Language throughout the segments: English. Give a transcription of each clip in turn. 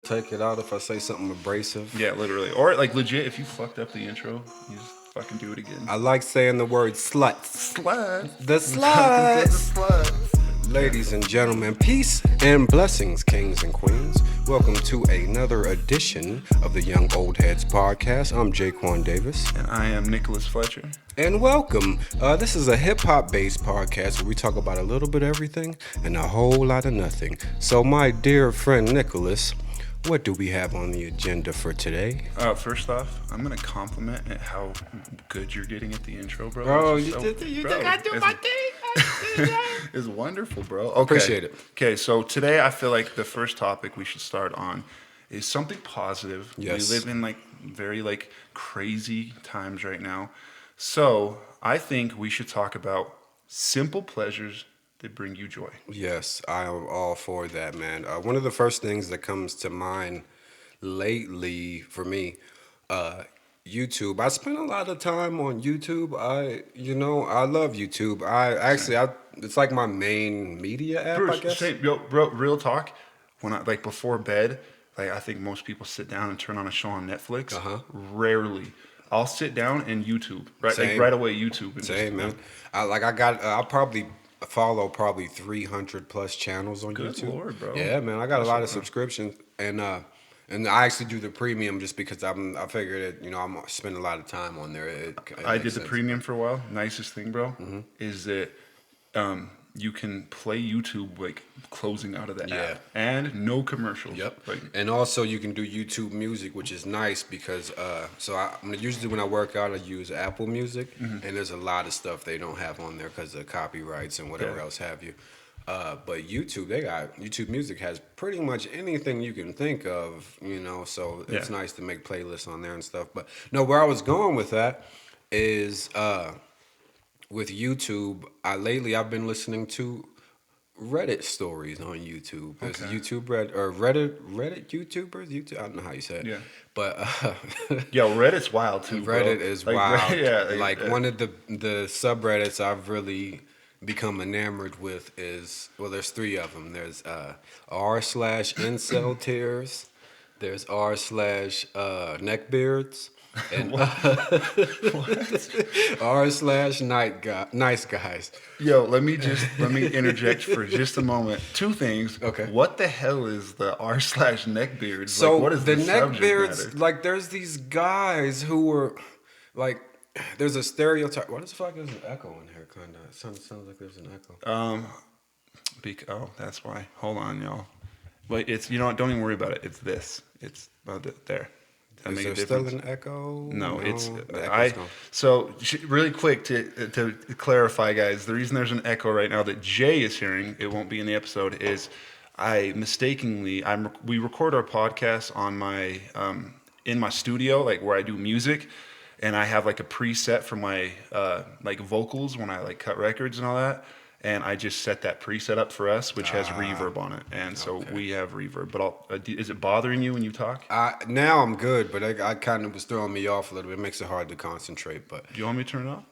take it out if I say something abrasive. Yeah, literally. Or like legit, if you fucked up the intro, you just fucking do it again. I like saying the word sluts. Slut. The sluts. Ladies and gentlemen, peace and blessings, kings and queens. Welcome to another edition of the Young Old Heads podcast. I'm Jaquan Davis. And I am Nicholas Fletcher. And welcome. This is a hip-hop based podcast where we talk about a little bit of everything and a whole lot of nothing. So my dear friend Nicholas, what do we have on the agenda for today? First off, I'm going to compliment at how good you're getting at the intro, bro. Bro, you think I do my thing? It's wonderful, bro. Okay. Appreciate it. Okay, so today I feel like the first topic we should start on is something positive. Yes. We live in very crazy times right now. So I think we should talk about simple pleasures that bring you joy. Yes, I am all for that, man. One of the first things that comes to mind lately for me, YouTube. I spend a lot of time on YouTube. I love YouTube. It's like my main media app, Bruce, I guess. bro, real talk. When I before bed, I think most people sit down and turn on a show on Netflix. Rarely. I'll sit down and YouTube right away. YouTube. And Same, man. I'll probably follow 300 plus channels on Good YouTube. Lord, bro. Yeah, man. I got a lot of subscriptions, and I actually do the premium just because I figured that I'm spending a lot of time on there. I did the premium for a while. Nicest thing, bro, is that you can play YouTube closing out of the app and no commercials. Yep. And also you can do YouTube Music, which is nice because usually when I work out I use Apple Music, and there's a lot of stuff they don't have on there because of copyrights and whatever else have you. But YouTube Music has pretty much anything you can think of, so it's nice to make playlists on there and stuff. But no, where I was going with that is with YouTube, lately I've been listening to Reddit stories on YouTube. There's Reddit YouTubers. I don't know how you say it. Yeah. But yo, Reddit's wild too. Reddit is wild. Reddit, one of the subreddits I've really become enamored with is, well, there's three of them. There's r/incel tears. There's r/neckbeards. And r/nice guys. Yo, let me interject for just a moment. Two things. Okay. What the hell is the r/neckbeards? So what is the neckbeards? There's these guys who were there's a stereotype. What the fuck is an echo in here? Kind of sounds like there's an echo. That's why. Hold on, y'all. Wait, it's don't even worry about it. It's this. It's there. Is there still an echo? No, it's So really quick to clarify, guys. The reason there's an echo right now that Jay is hearing, it won't be in the episode, is we record our podcast on my in my studio, where I do music, and I have a preset for my vocals when I cut records and all that. And I just set that preset up for us, which has reverb on it, and so we have reverb. But is it bothering you when you talk? Now I'm good, but I kind of was throwing me off a little bit. It makes it hard to concentrate. But do you want me to turn it off?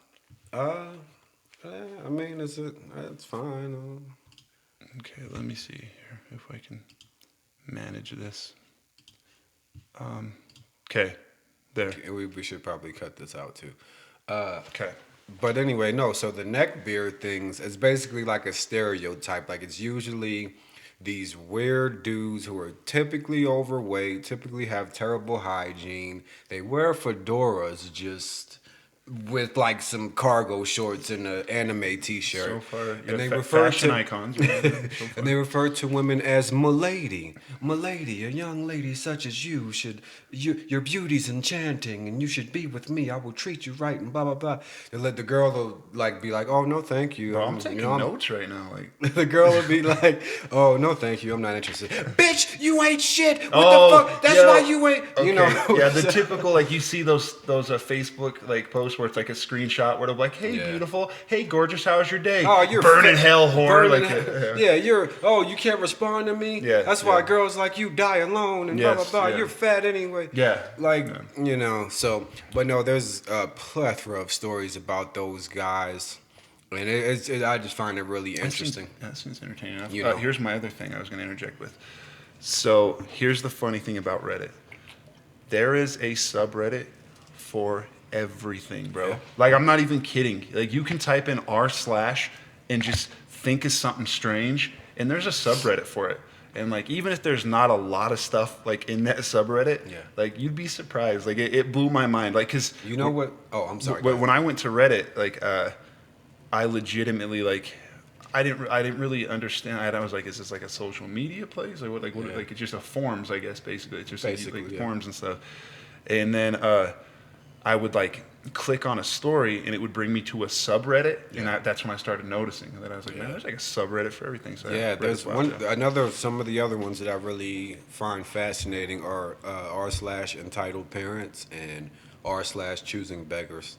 I mean, it's fine. Okay, let me see here if I can manage this. Okay, there. We should probably cut this out too. Okay. But anyway, no, so the neckbeard things is basically like a stereotype. It's usually these weird dudes who are typically overweight, typically have terrible hygiene. They wear fedoras just with some cargo shorts and an anime t-shirt. So far, and they refer fashion to icons. And they refer to women as "milady." "Milady, a young lady such as you your beauty's enchanting, and you should be with me. I will treat you right," and blah blah blah. They let the girl be like, "Oh no, thank you." Bro, I'm taking notes right now. The girl would be like, "Oh no, thank you. I'm not interested." Bitch, you ain't shit. What the fuck? That's why you ain't. Okay. Yeah, the typical you see those Facebook posts where it's a screenshot where they're like, "Hey, beautiful. Hey, gorgeous. How's your day? Oh, you're burning hell, whore." You can't respond to me. Yeah, that's why girls like you die alone and blah blah blah. You're fat anyway. Yeah, So, but no, there's a plethora of stories about those guys, and I just find it really interesting. That seems entertaining enough. You know. Here's my other thing I was going to interject with. So here's the funny thing about Reddit. There is a subreddit for everything, bro. Yeah. Like, I'm not even kidding. Like, you can type in r/ and just think of something strange, and there's a subreddit for it. And like, even if there's not a lot of stuff like in that subreddit, Yeah. like you'd be surprised. Like, it blew my mind. Like, cause You know what? Oh, I'm sorry. go when I went to Reddit, like, I legitimately like. I didn't really understand. I was like, is this like a social media place? Like what? Like what? Yeah. Like it's just a forums, I guess. Basically, it's just Basically, like yeah. forums and stuff. And then I would like click on a story, and it would bring me to a subreddit, Yeah. and that's when I started noticing. And then I was like, Yeah. man, there's like a subreddit for everything. So Yeah, Reddit's there's wild, one yeah. some of the other ones that I really find fascinating are r/ entitled parents and r/ choosing beggars.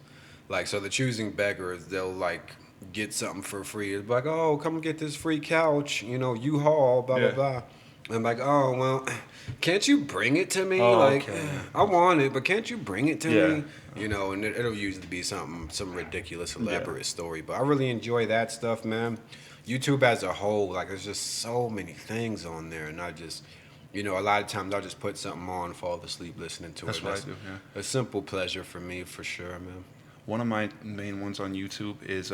Like, so the choosing beggars, they'll like get something for free. It's like, oh, come get this free couch, U-Haul, blah Yeah. blah blah. I'm like, oh well, can't you bring it to me? Oh, like, okay. I want it, but can't you bring it to Yeah. me? And it'll usually be some ridiculous, elaborate Yeah. story. But I really enjoy that stuff, man. YouTube as a whole, like, there's just so many things on there, and I just, a lot of times I'll just put something on, fall asleep listening to That's it. what I do, yeah. A simple pleasure for me, for sure, man. One of my main ones on YouTube is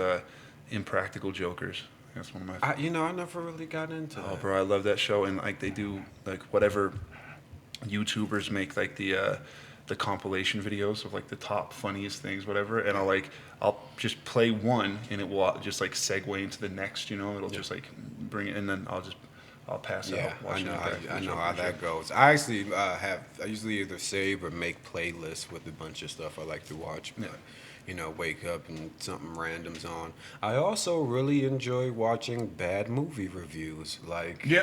Impractical Jokers. That's one of my. I never really got into Oh, that. bro, I love that show, and like they do like whatever YouTubers make like the compilation videos of like the top funniest things, whatever, and I'll just play one, and it will just like segue into the next, it'll just like bring it, and then I'll pass Yeah, out watching I know how Jokers, that goes. I actually I usually either save or make playlists with a bunch of stuff I like to watch. But, wake up and something random's on. I also really enjoy watching bad movie reviews. Like, yeah,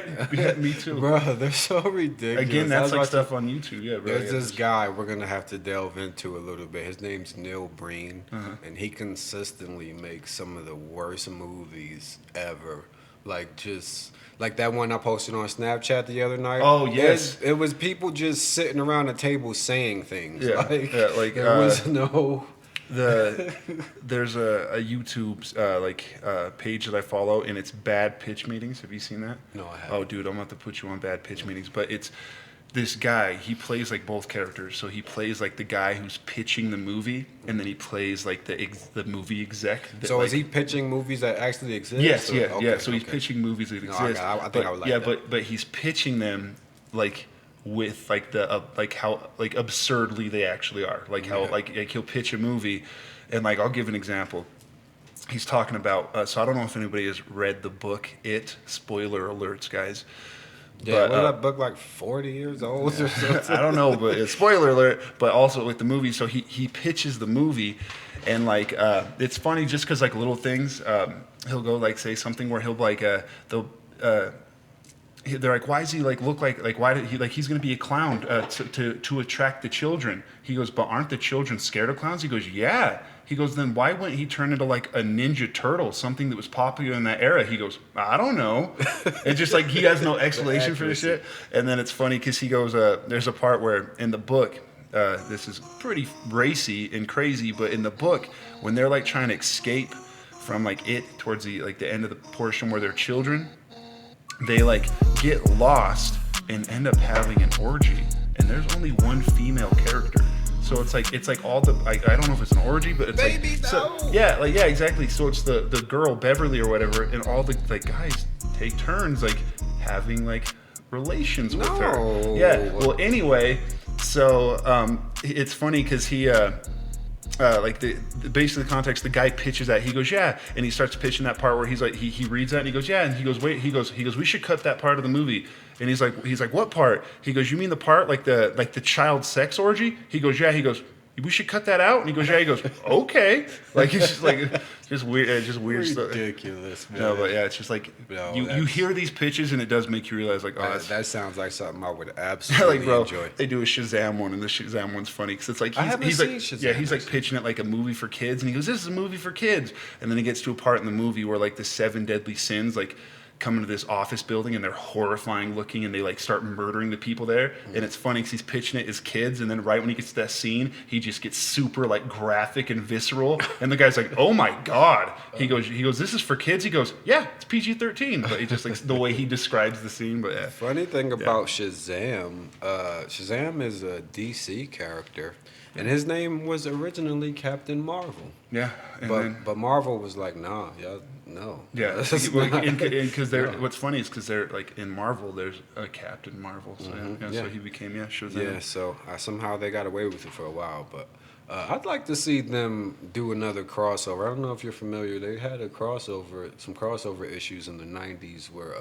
me too. bro, they're so ridiculous. Again, I that's was like watching- stuff on YouTube, yeah, bro. There's yeah, this guy we're gonna have to delve into a little bit. His name's Neil Breen, and he consistently makes some of the worst movies ever. Like, just like that one I posted on Snapchat the other night. Oh, yes. It was people just sitting around a table saying things. Yeah, like, there was no. There's a YouTube page that I follow, and it's Bad Pitch Meetings. Have you seen that? No, I haven't. Oh, dude, I'm about to put you on Bad Pitch Meetings, but it's this guy. He plays like both characters. So he plays like the guy who's pitching the movie, and then he plays like the movie exec. That, So like, is he pitching movies that actually exist? Yes, or- yeah, okay, yeah. So he's okay. pitching movies that No, I exist. got it. I think but, I would like yeah, that. but he's pitching them like with like the like how like absurdly they actually are. Like how Yeah. like he'll pitch a movie, and like I'll give an example. He's talking about. So I don't know if anybody has read the book It. Spoiler alerts, guys. Yeah, But, what that book like 40 years old or something? I don't know, but it's spoiler alert. But also with the movie, so he pitches the movie, and like it's funny just because like little things. He'll go like say something where he'll like they'll. They're like, why does he like look like why did he like he's gonna be a clown to attract the children? He goes, but aren't the children scared of clowns? He goes, yeah. He goes, then why wouldn't he turn into like a Ninja Turtle, something that was popular in that era? He goes, I don't know. It's just like he has no explanation for this shit. And then it's funny because he goes, there's a part where in the book, this is pretty racy and crazy, but in the book, when they're like trying to escape from like it towards the like the end of the portion where they're children, they like get lost and end up having an orgy, and there's only one female character. So it's like all the I don't know if it's an orgy, but it's Baby, like so, no. yeah, exactly. So it's the girl Beverly or whatever, and all the like guys take turns like having like relations with her. No. Yeah. Well, anyway, so it's funny because he. Basically the context, the guy pitches that. He goes, yeah, and he starts pitching that part where he's like, he reads that and he goes, yeah, and he goes, wait, he goes, we should cut that part of the movie. And he's like, what part? He goes, you mean the part like the child sex orgy? He goes, yeah. He goes, we should cut that out. And he goes, yeah. He goes, okay. Like he's just like just weird stuff. Ridiculous, man. No, but yeah, it's just like No, you that's- hear these pitches and it does make you realize like, oh, that's That sounds like something I would absolutely like, bro, enjoy. they do a Shazam one, and the Shazam one's funny because it's like I he's, haven't he's seen like, Shazam, yeah, he's like actually. pitching it like a movie for kids, and he goes, "This is a movie for kids," and then he gets to a part in the movie where like the 7 deadly sins, like come into this office building and they're horrifying looking and they like start murdering the people there. And it's funny because he's pitching it as kids, and then right when he gets to that scene, he just gets super like graphic and visceral. And the guy's like, "Oh my god!" He goes, "This is for kids." He goes, "Yeah, it's PG-13." But he just like the way he describes the scene. But yeah. Funny thing about Shazam, Shazam is a DC character, and his name was originally Captain Marvel. Yeah, But Marvel was like, nah, yeah, no. Yeah, because they're. What's funny is because they're like in Marvel, there's a Captain Marvel, so so he became Shazam. Yeah, so somehow they got away with it for a while, but I'd like to see them do another crossover. I don't know if you're familiar. They had some crossover issues in the '90s where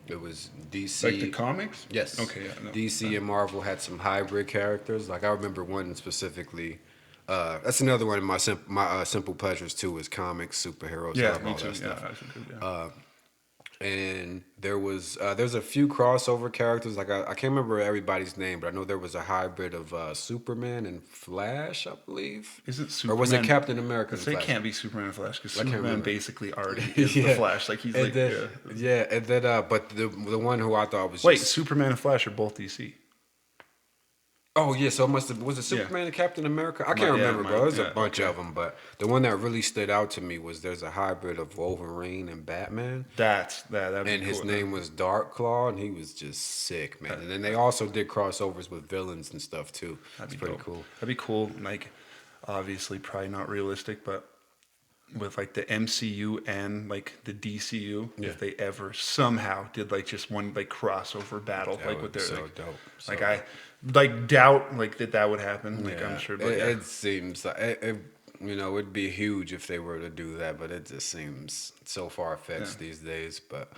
it was DC. Like the comics? Yes. Okay. Yeah. No. DC and Marvel had some hybrid characters. Like I remember one specifically. That's another one of my simple pleasures too. Is comics, superheroes. Yeah, I love me all too. that stuff. Yeah, that's good. Yeah. And there's a few crossover characters. Like I can't remember everybody's name, but I know there was a hybrid of Superman and Flash, I believe. Is it Superman? Or was it Captain America? It can't be Superman and Flash because can't Superman remember. basically already is the Flash. Like he's and like then, and then but the one who I thought was wait, just, Superman and Flash are both DC. oh yeah, so was it Superman and Captain America? I can't remember, bro. There's a bunch of them, but the one that really stood out to me was there's a hybrid of Wolverine and Batman. That'd be And cool. his name was Dark Claw, and he was just sick, man. And then they also did crossovers with villains and stuff too. That's pretty cool. That'd be cool. Like, obviously, probably not realistic, but with like the MCU and like the DCU, if they ever somehow did like just one like crossover battle, That like would with be their so like, dope. So like I like doubt like that would happen. Like yeah. I'm sure, but It seems like it'd be huge if they were to do that, but it just seems so far fetched these days. But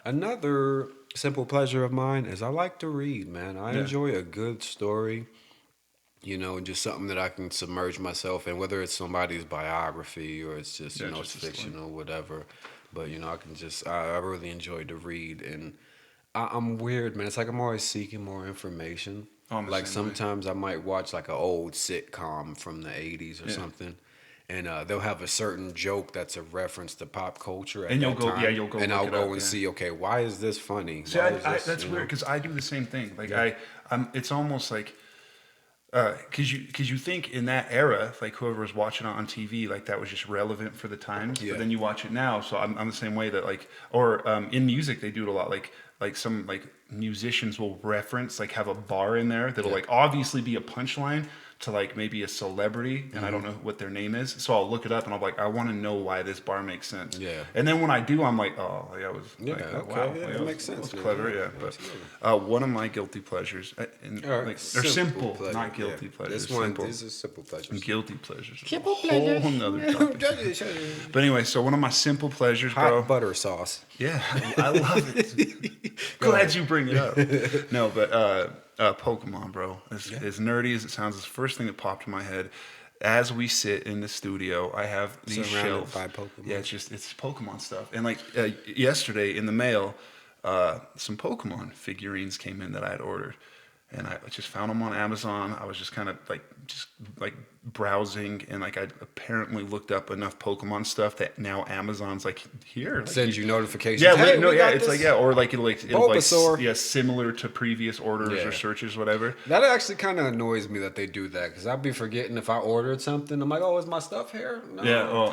another simple pleasure of mine is I like to read, man. I enjoy a good story. Just something that I can submerge myself in, whether it's somebody's biography or it's just, it's fictional, whatever. But, I can I really enjoy to read. And I'm weird, man. It's like I'm always seeking more information. Like sometimes I might watch like an old sitcom from the 80s or something. And they'll have a certain joke that's a reference to pop culture at that time. You'll go and look I'll it go up, and see, okay, why is this funny? See, that's weird because I do the same thing. Like it's almost like because you think in that era, like whoever was watching it on TV, like that was just relevant for the times. Yeah. But then you watch it now, so I'm the same way that like, or in music they do it a lot. Like some like musicians will reference like have a bar in there that'll like obviously be a punchline to like maybe a celebrity, and I don't know what their name is, so I'll look it up and I'll be like, I want to know why this bar makes sense. Yeah. And then when I do, I'm like, oh, that was wow, that makes sense. That was clever, But one of my guilty pleasures, they're simple, not guilty pleasures. These are simple pleasures. Guilty pleasures. Simple pleasures. Whole nother topic. But anyway, so one of my simple pleasures, bro. Hot butter sauce. Yeah, I love it. Glad you bring it up. No, but Pokemon, bro. As nerdy as it sounds, it's the first thing that popped in my head. As we sit in the studio, I have these shelves. By Pokemon. Yeah, it's Pokemon stuff. And like yesterday in the mail, some Pokemon figurines came in that I had ordered. And I just found them on Amazon. I was just kind of like browsing, and like I apparently looked up enough Pokemon stuff that now Amazon's like here sends you notifications. Yeah, hey, it's this. Or like it'll Bulbasaur. Similar to previous orders or searches, whatever. That actually kind of annoys me that they do that because I'd be forgetting if I ordered something. I'm like, oh, is my stuff here? No.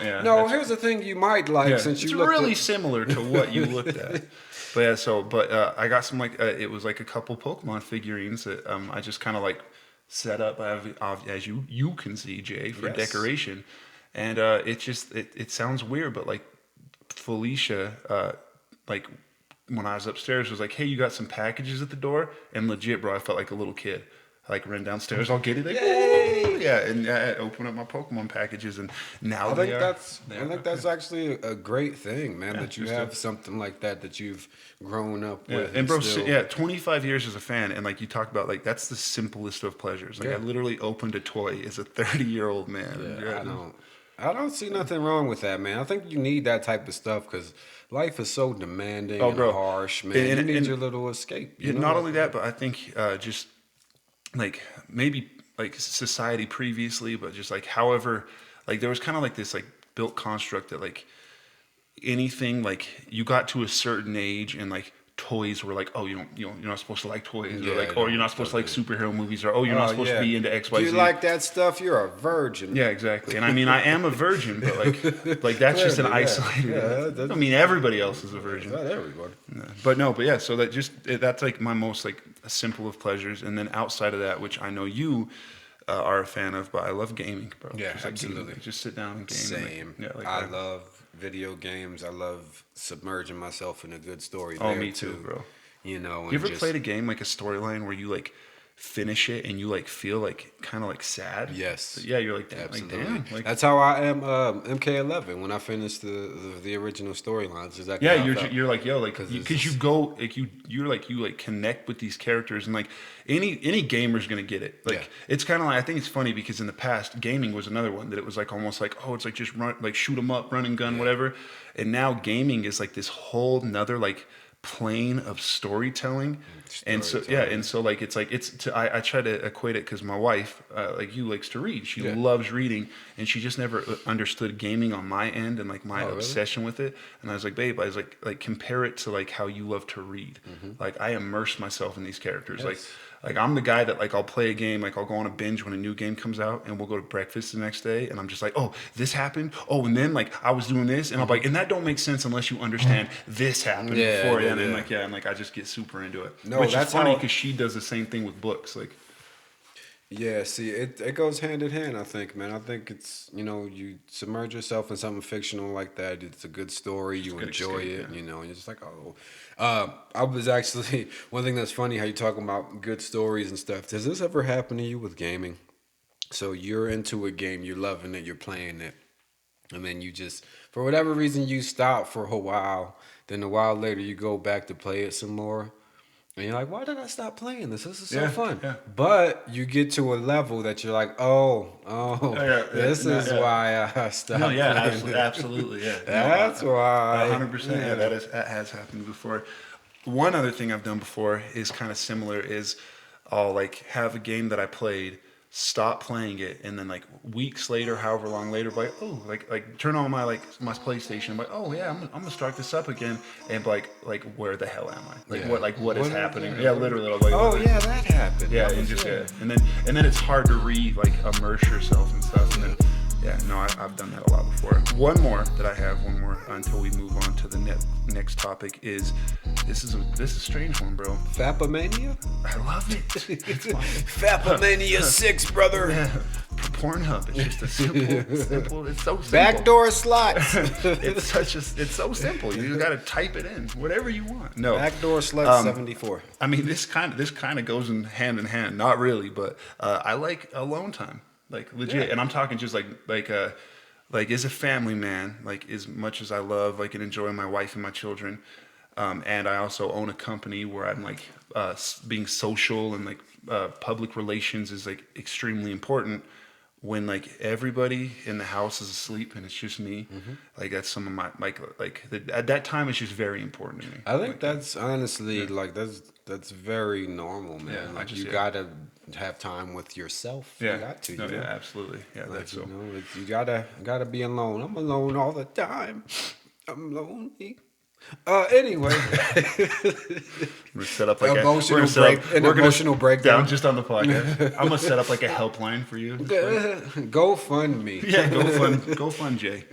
Yeah. No, here's the thing you might like since you it's really similar to what you looked at. But I got some it was like a couple Pokemon figurines that I just kind of like set up as you can see, Jay, for decoration, and it sounds weird, but like Felicia, like when I was upstairs was like, hey, you got some packages at the door, and legit, bro, I felt like a little kid. I like ran downstairs, all giddy, like, woo! Yeah, and I opened up my Pokemon packages, and now I think that's actually a great thing, man. That you have something like that you've grown up with. And bro, 25 years as a fan, and like you talk about, like that's the simplest of pleasures. Like I literally opened a toy as a 30-year-old man. Yeah, I don't see nothing wrong with that, man. I think you need that type of stuff because life is so demanding and harsh, man. You need your little escape. Not only that, but I think just like maybe like society previously, but just like however, like there was kind of like this like built construct that like anything like you got to a certain age and like toys were like, oh, you're not supposed to like toys, or like, oh, you're not supposed to like superhero movies, or oh, you're not supposed to be into X, Y, You Z. like that stuff? You're a virgin. Yeah, exactly. And I mean, I am a virgin, but like that's just an isolated. I mean, everybody else is a virgin. Not everybody. But yeah. So that's like my most like simple of pleasures, and then outside of that, which I know you are a fan of, but I love gaming, bro. Yeah, just, like, absolutely. Gaming. Just sit down and game. Same. I love video games. I love submerging myself in a good story. Oh, me too, bro. You know, you ever played a game like a storyline where you like finish it and you like feel like kind of like sad? Yes. Yeah, you're like, damn. Like, that's how I am. MK11 when I finished the original storylines. Exactly. Yeah, you're like, yo, like because you go like you connect with these characters, and like any gamer's gonna get it. Like it's kind of like, I think it's funny because in the past gaming was another one that it was like almost like, oh, it's like just run, like shoot 'em up, run and gun, whatever. And now gaming is like this whole nother like plane of storytelling. And so like I try to equate it because my wife like you likes to read. She loves reading, and she just never understood gaming on my end and like my obsession with it. And I was like, babe, I was like compare it to like how you love to read. Like I immerse myself in these characters. Like I'm the guy that like I'll play a game, like I'll go on a binge when a new game comes out, and we'll go to breakfast the next day, and I'm just like, oh, this happened. Oh, and then like I was doing this, and I'm like, and that don't make sense unless you understand this happened before. And like I just get super into it. No, which that's is funny how, because she does the same thing with books. Like, yeah, see, it goes hand in hand. I think, man. I think it's you submerge yourself in something fictional like that. It's a good story. You enjoy it. And you're just like, oh. I was actually one thing that's funny how you talking about good stories and stuff. Does this ever happen to you with gaming? So you're into a game, you're loving it, you're playing it, and then you just for whatever reason you stop for a while. Then a while later you go back to play it some more. And you're like, why did I stop playing this? This is so fun. Yeah. But you get to a level that you're like, this is why I stopped playing. Absolutely. Yeah. That's why. 100%. Yeah, that has happened before. One other thing I've done before is kind of similar is I'll like have a game that I played, stop playing it, and then like weeks later, however long later, like turn on my PlayStation. I'm like, oh yeah, I'm gonna start this up again, and like where the hell am I? Like what is happening? Yeah, literally. Like, oh yeah, that happened. Yeah, and just and then it's hard to immerse yourself and stuff, and then. Yeah, no, I've done that a lot before. One more until we move on to the next topic is this is a strange one, bro. Fapomania? I love it. It's Fapomania 6, brother. Yeah. Pornhub. It's just a simple. It's so simple. Backdoor slots. It's so simple. You gotta type it in, whatever you want. No. Backdoor slut 74. I mean, this kind of goes in hand. Not really, but I like alone time. Like legit, and I'm talking just like as a family man, like as much as I love and enjoy my wife and my children, and I also own a company where I'm like being social and public relations is like extremely important. When like everybody in the house is asleep and it's just me, like that's some of my at that time it's just very important to me. I think that's honestly that's very normal, man. Yeah, you gotta have time with yourself. Yeah, you got to. Yeah, absolutely. Yeah, that's so. You gotta be alone. I'm alone all the time. I'm lonely. Anyway, we're set up like emotional breakdown just on the podcast. I'm gonna set up like a helpline for you. Go fund me. Yeah, go fund Jay.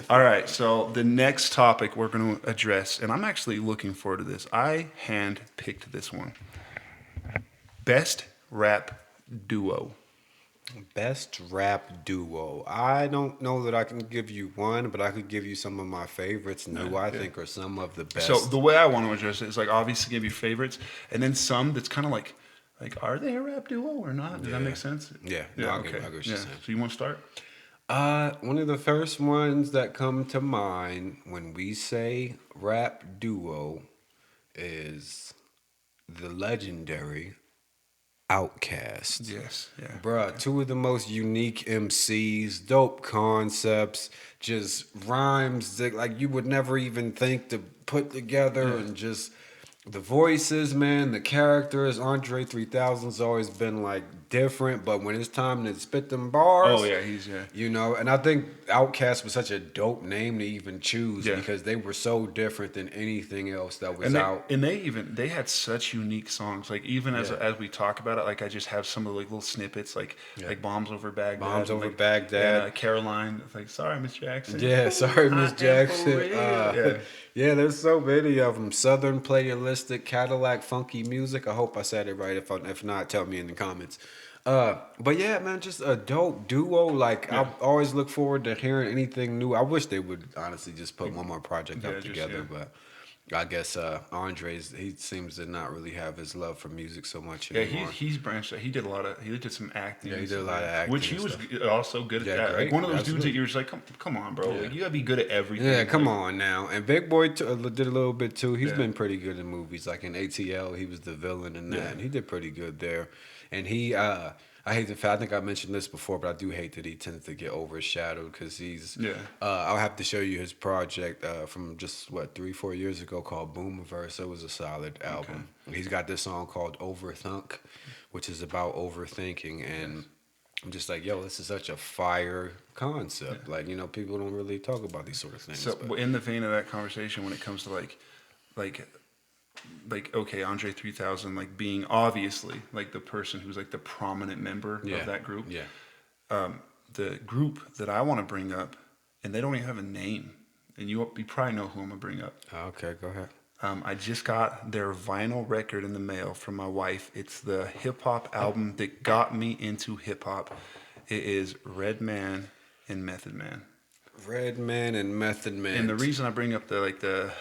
All right, so the next topic we're gonna address, and I'm actually looking forward to this. I hand-picked this one. Best rap duo. Best rap duo. I don't know that I can give you one, but I could give you some of my favorites and who I think are some of the best. So the way I want to address it is like obviously give you favorites, and then some that's kind of like are they a rap duo or not? Does that make sense? Yeah. Okay. I get you saying. So you want to start? One of the first ones that come to mind when we say rap duo is the legendary Outkast. Yes, yeah. Bruh, two of the most unique MCs, dope concepts, just rhymes that like you would never even think to put together and just the voices, man, the characters. Andre 3000's always been like different, but when it's time to spit them Oh bars, yeah, he's yeah. you know, and I think Outkast was such a dope name to even choose Yeah. because they were so different than anything else that was And out. they had such unique songs. Like even Yeah. as we talk about it, like I just have some of like little snippets, Yeah. like Bombs Over Baghdad, Bombs and, Over like, Baghdad. and Caroline. It's like sorry, Miss Jackson. Yeah, sorry, I Miss am for Jackson. real. Yeah. Yeah, there's so many of them. Southern playalistic Cadillac funky music. I hope I said it right. If not, tell me in the comments. But yeah, man, just a dope duo. Like Yeah. I always look forward to hearing anything new. I wish they would honestly just put one more project Yeah, out just, together, yeah. but. I guess Andre's he seems to not really have his love for music so much Yeah, anymore. he's branched out. He did some acting. Yeah, he and did a stuff, lot of acting which he and was stuff. also good at Yeah, that. great. Like one of those dudes that Absolutely. you're just like, come on, bro. Yeah. Like you gotta be good at everything. Yeah, come Like, on now. And Big Boy did a little bit too. He's Yeah. been pretty good in movies. Like in ATL, he was the villain in that, Yeah. and he did pretty good there. And I hate the fact. I think I mentioned this before, but I do hate that he tends to get overshadowed because he's. Yeah. I'll have to show you his project from just 3-4 years ago called Boomiverse. It was a solid album. He's got this song called Overthunk, which is about overthinking and. I'm just like, yo, this is such a fire concept. Like, you know, people don't really talk about these sort of things. So but. in the vein of that conversation, when it comes to like okay, Andre 3000, like being obviously like the person who's like the prominent member of that group. Yeah. The group that I want to bring up, and they don't even have a name, and you probably know who I'm gonna bring up. Okay, go ahead. I just got their vinyl record in the mail from my wife. It's the hip hop album that got me into hip hop. It is Redman and Method Man. Redman and Method Man. And the reason I bring up the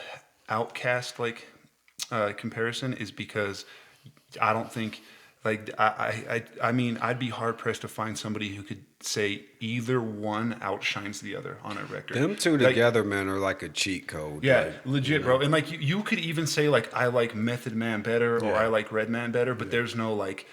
Outcast comparison is because I don't think I mean I'd be hard pressed to find somebody who could say either one outshines the other on a record. them two Like, together, man, are like a cheat code. yeah, like, legit, you know? bro. And like you could even say like I like Method Man better or Yeah. I like Redman better, but there's no like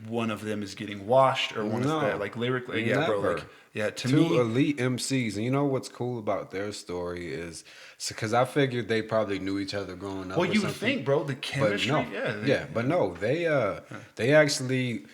one of them is getting washed or one No. is that like lyrically. Yeah, bro. Never. Like yeah, to Two me, elite MCs, and you know what's cool about their story is because I figured they probably knew each other growing up. well, or you something. think, bro, the But chemistry, no, yeah, but no, they actually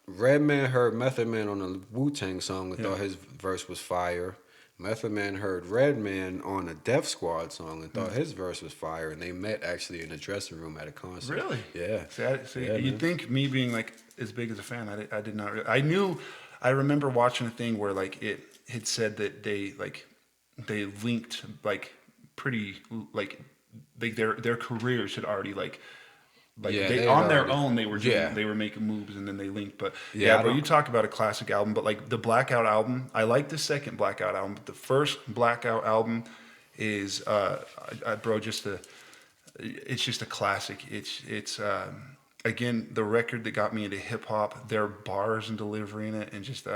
Redman heard Method Man on a Wu-Tang song and thought his verse was fire. Method Man heard Redman on a Def Squad song and thought his verse was fire, and they met actually in a dressing room at a concert. Really? Yeah. See, Yeah, you'd man. think me being like as big as a fan, I did not. I remember watching a thing where like it had said that they linked like pretty like their careers had already like Yeah, they they on had their already- own they were doing, yeah. they were making moves and then they linked. But Yeah, I bro, don't- you talk about a classic album, but like the Blackout album, I like the second Blackout album, but the first Blackout album is bro, it's just a classic. It's again the record that got me into hip hop. Their bars and delivery in it, and just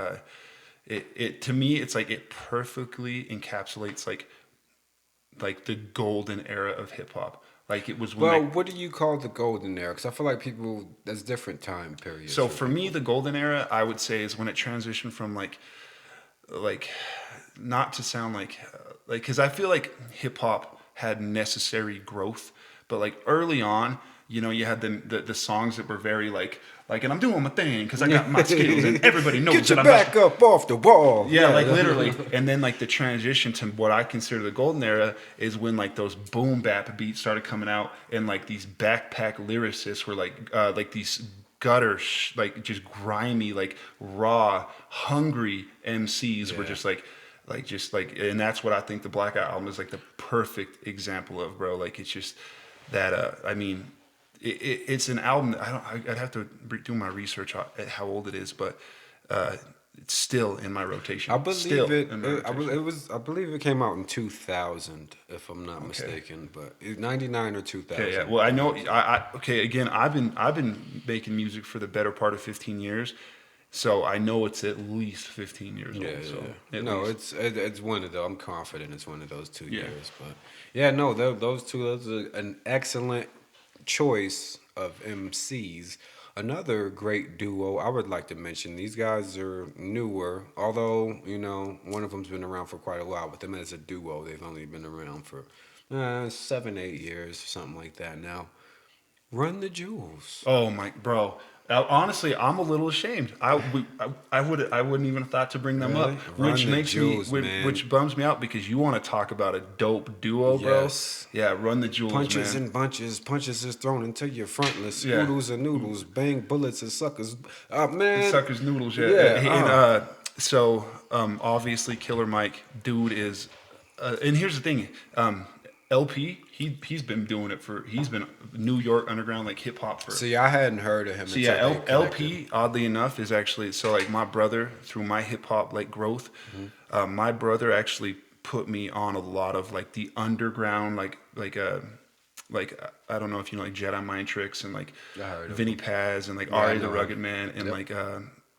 it to me, it's like it perfectly encapsulates like the golden era of hip hop. Like it was when Well, they, what do you call the golden era? Because I feel like people, there's different time periods. so for me, the golden era, I would say, is when it transitioned from like not to sound like because I feel like hip hop had necessary growth, but like early on, you know, you had the songs that were very like and I'm doing my thing because I got my skills and everybody knows Get that your I'm back up off the wall. yeah, like literally. And then like the transition to what I consider the golden era is when like those boom bap beats started coming out and like these backpack lyricists were like these gutter like just grimy, like raw, hungry MCs were just like and that's what I think the Blackout album is like the perfect example of, bro. Like it's just that I mean it's an album that I'd have to do my research at how old it is, but it's still in my rotation. I believe Still it. in my I rotation. believe it came out in 2000, if I'm not mistaken. But 99 or 2000. Okay, yeah. Well, I know. Okay. Again, I've been making music for the better part of 15 years, so I know it's at least 15 years Yeah, old. So yeah. at No, least. it's one of those. I'm confident it's one of those 2 Yeah. years. But yeah, no, those are an excellent choice of MCs. Another great duo I would like to mention. These guys are newer, although you know one of them's been around for quite a while. But them as a duo, they've only been around for 7, 8 years, something like that now. Run the Jewels. Oh my, bro. Honestly, I'm a little ashamed. I wouldn't even have thought to bring them Really? up, Run which the makes me, Jewels, man. which bums me out because you want to talk about a dope duo, bro. Yes. Yeah, Run the Jewels, Punches man. and bunches, punches is thrown into your frontless. Yeah. Oodles and noodles, bang bullets and suckers. The Man. Suckers Noodles, yeah. Yeah. So obviously, Killer Mike, dude is, and here's the thing, LP, he's been doing it he's been New York underground like hip hop for. See, I hadn't heard of him. So until yeah, they connected. LP, oddly enough, is actually so like my brother through my hip hop like growth. My brother actually put me on a lot of like the underground like I don't know if you know like Jedi Mind Tricks and like I heard of Vinny him. Paz and like Yeah, I Ari the know Rugged him. Man and Yep.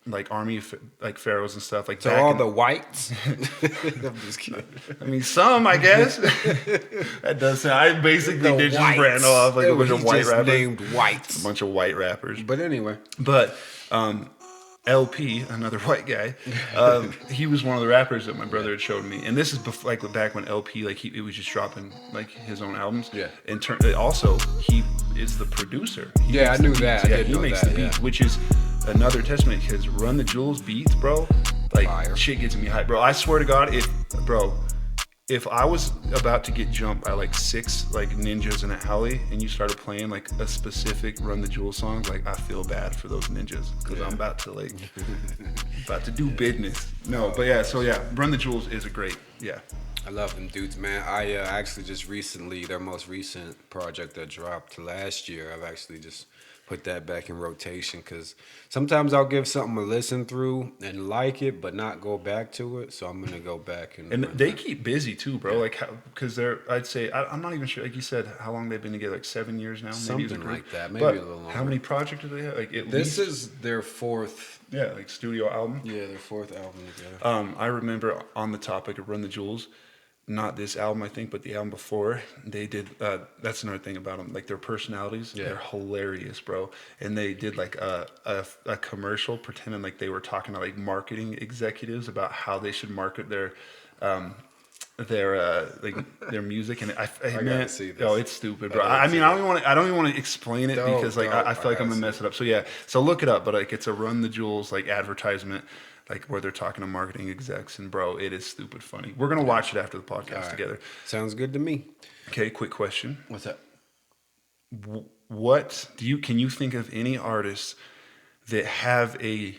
like Army of like Pharaohs and stuff like So back all in- the whites. I'm just kidding. I mean, some, I guess. That does sound. I basically The did just whites. brand off like a bunch He of white just rappers. named whites. A bunch of white rappers. But anyway, But LP, another white guy, he was one of the rappers that my brother had showed me. And this is like back when LP, like it was just dropping like his own albums. Yeah. And also, he is the producer. He Yeah, makes I knew the that. beats. I Yeah, did he know makes that, the beats, yeah. which is another testament because Run the Jewels beats, bro. Like Fire. shit gets me hyped, bro. I swear to God, if I was about to get jumped by like 6 like ninjas in a alley and you started playing like a specific Run the Jewels song, like I feel bad for those ninjas because I'm about to like about to do business. No, but yeah, so yeah, Run the Jewels is a great, yeah. I love them dudes, man. I actually just recently, their most recent project that dropped last year, I've actually just put that back in rotation because sometimes I'll give something a listen through and like it, but not go back to it. So I'm gonna go back and They keep busy too, bro. Like, because I'd say, I'm not even sure. Like you said, how long they've been together? Like 7 years now, maybe Something like that, maybe But a little how longer. many projects do they have? Like at This least, is their fourth. yeah, like studio album. Yeah, their fourth album together. I remember on the topic of Run the Jewels, not this album I think, but the album before, they did. That's another thing about them, like their personalities. Yeah. They're hilarious, bro. And they did like a commercial pretending like they were talking to like marketing executives about how they should market their music, and gotta man, see this. oh, it's stupid, bro. I gotta I mean, see I don't even want to explain it Dope, because like dope. I feel like I'm gonna I gotta mess see it up. So yeah, so look it up. But like it's a Run the Jewels like advertisement, like where they're talking to marketing execs, and bro, it is stupid funny. We're gonna watch it after the podcast All right. together. Sounds good to me. Okay, quick question. What's up? What can you think of any artists that have they're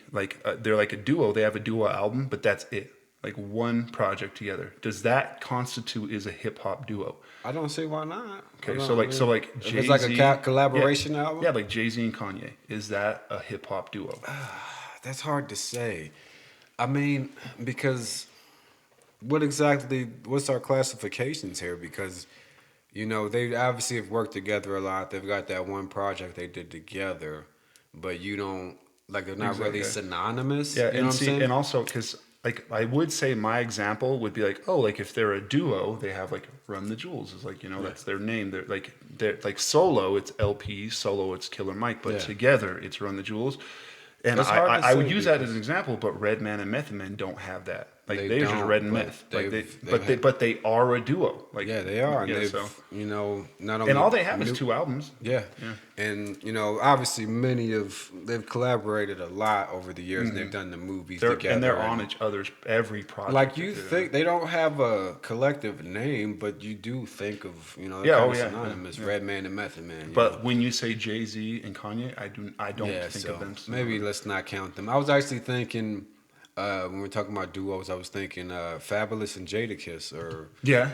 like a duo, they have a duo album, but that's it, like one project together? Does that constitute as a hip hop duo? I don't see why not. Okay, I so like if Jay-Z, it's like a collaboration album. yeah, like Jay-Z and Kanye, is that a hip hop duo? That's hard to say. I mean, because what's our classifications here? Because, you know, they obviously have worked together a lot. They've got that one project they did together, but you don't, like, they're not really Exactly. synonymous. Yeah, you know and what I'm saying? and also because like I would say my example would be like, oh, like if they're a duo, they have like Run the Jewels is like, you know, that's their name. They're like solo, it's LP, solo, it's Killer Mike, but Yeah. together it's Run the Jewels. And That's hard to I would say use that as because- an example, but Redman and Method Man don't have that. Like They they're just don't, Red and but Meth. Like they've but they are a duo. Like Yeah, they are. And Yeah, they've, so. you know, not only. And all they have is new- 2 albums. Yeah. And, you know, obviously they've collaborated a lot over the years and they've done the movies together. And they're on each other's every project. Like you that they're think they don't have a collective name, but you do think of, you know, Yeah, kind oh, of yeah, synonymous, yeah. Redman and Method Man. you But know? when you say Jay-Z and Kanye, I don't Yeah, think so of them. maybe let's not count them. I was actually thinking when we're talking about duos, I was thinking Fabulous and Jadakiss, or Yeah.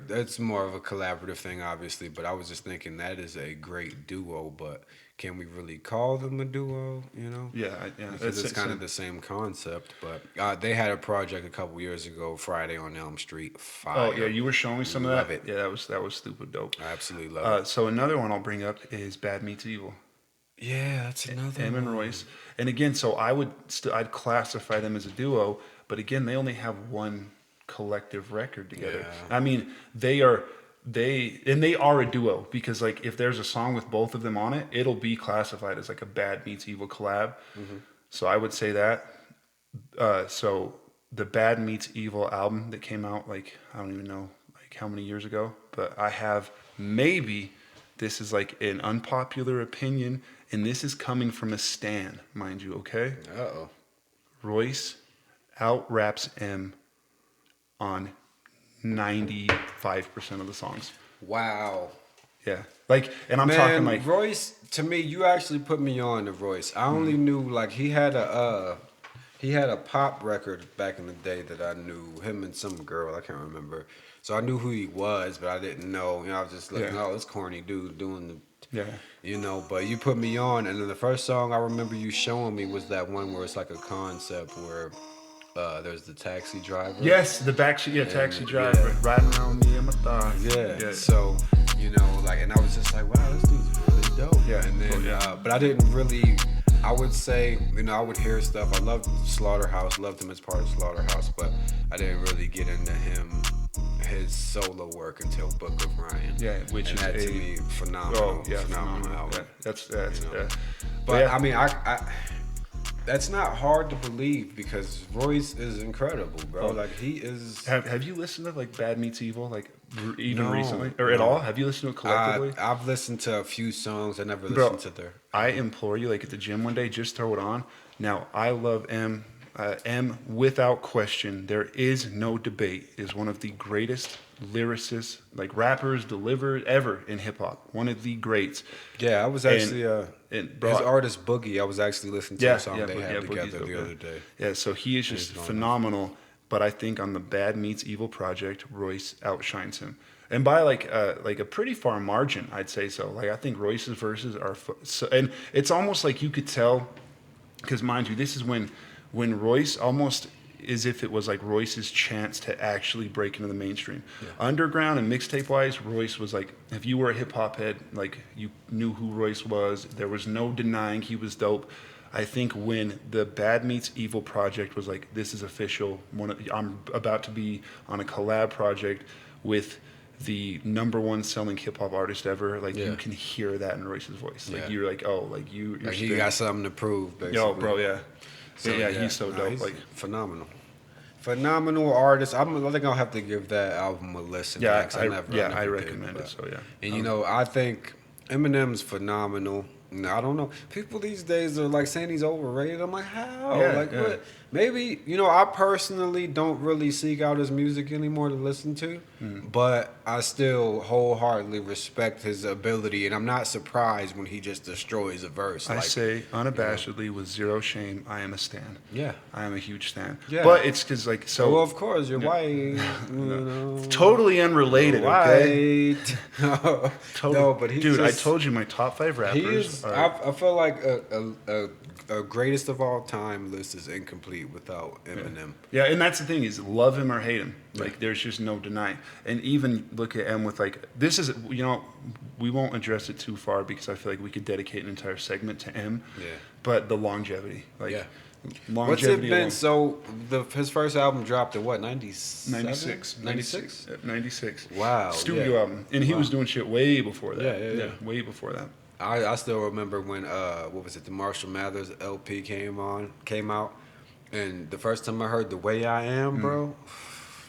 that's more of a collaborative thing, obviously. But I was just thinking that is a great duo, but can we really call them a duo? You know? Yeah. Because it's kind of the same concept. But they had a project a couple years ago, Friday on Elm Street. Fire. Oh yeah, you were showing me some of Love that. it. Yeah, that was stupid dope. I absolutely love it. So another one I'll bring up is Bad Meets Evil. Yeah, that's another Em and one. Royce. And again, so I'd classify them as a duo, but again, they only have one collective record together. Yeah. I mean, they are a duo because like if there's a song with both of them on it, it'll be classified as like a Bad Meets Evil collab. So I would say that. So the Bad Meets Evil album that came out like I don't even know like how many years ago, but I have maybe, this is like an unpopular opinion, and this is coming from a stan, mind you, okay? Uh-oh. Royce out-raps M on 95% of the songs. Wow. Yeah. Like, and I'm Man, talking like... Royce, to me, you actually put me on to Royce. I only knew, like, he had a pop record back in the day that I knew, him and some girl, I can't remember. So I knew who he was, but I didn't know. You know, I was just like, oh, this corny dude doing the, you know, but you put me on, and then the first song I remember you showing me was that one where it's like a concept where there's the taxi driver. Yes, the backseat, taxi driver, riding around me and my thighs. Yeah. So, you know, like, and I was just like, wow, this dude's really dope. Yeah. And then, but I didn't really, I would say, you know, I would hear stuff. I loved Slaughterhouse, loved him as part of Slaughterhouse, but I didn't really get into his solo work until Book of Ryan. Yeah, which and is that to me phenomenal. Phenomenal album. Yeah, that's you know? yeah. But I mean, I that's not hard to believe because Royce is incredible, bro. Like he is. Have you listened to like Bad Meets Evil, like even No, recently or at all? Have you listened to it collectively? I've listened to a few songs. I never listened to their. I implore you, like at the gym one day, just throw it on. Now I love M. M without question. There is no debate. Is one of the greatest lyricists, like rappers, delivered ever in hip hop. One of the greats. Yeah, I was actually his artist Boogie. I was actually listening to a song they had together the other day. Yeah, so he is just phenomenal. But I think on the Bad Meets Evil project, Royce outshines him, and by like a pretty far margin, I'd say so. Like I think Royce's verses are, and it's almost like you could tell, because mind you, this is when Royce almost as if it was like Royce's chance to actually break into the mainstream. Yeah. Underground and mixtape wise, Royce was like, if you were a hip hop head, like you knew who Royce was. There was no denying he was dope. I think when the Bad Meets Evil project was like, this is official. I'm about to be on a collab project with the #1 selling hip hop artist ever. Like you can hear that in Royce's voice. Like you're like, oh, like you're like he got something to prove, basically. Yo, bro, yeah. So, yeah, he's so dope. He's like phenomenal artist. I think I'll have to give that album a listen. Yeah, I recommend it. So yeah, and you know, I think Eminem's phenomenal. I don't know. People these days are like saying he's overrated. I'm like, how? What? Maybe, you know, I personally don't really seek out his music anymore to listen to, but I still wholeheartedly respect his ability, and I'm not surprised when he just destroys a verse. I say unabashedly, with zero shame, I am a stan. Yeah. I am a huge stan. Yeah. But it's because, like, so... Well, of course, you're white. You know. Totally unrelated, okay? Totally. No, but he's Dude, just, I told you my top 5 rappers. He is, I feel like a greatest of all time list is incomplete without Eminem. Yeah, and that's the thing is love him or hate him. Like there's just no denying. And even look at M with like this is, you know, we won't address it too far because I feel like we could dedicate an entire segment to M. Yeah. But the longevity, like longevity. What's it been? So his first album dropped in what, 96? 96. 96. Wow. Studio album, and he was doing shit way before that. Yeah, way before that. I still remember when what was it, the Marshall Mathers LP came out, and the first time I heard The Way I Am, bro,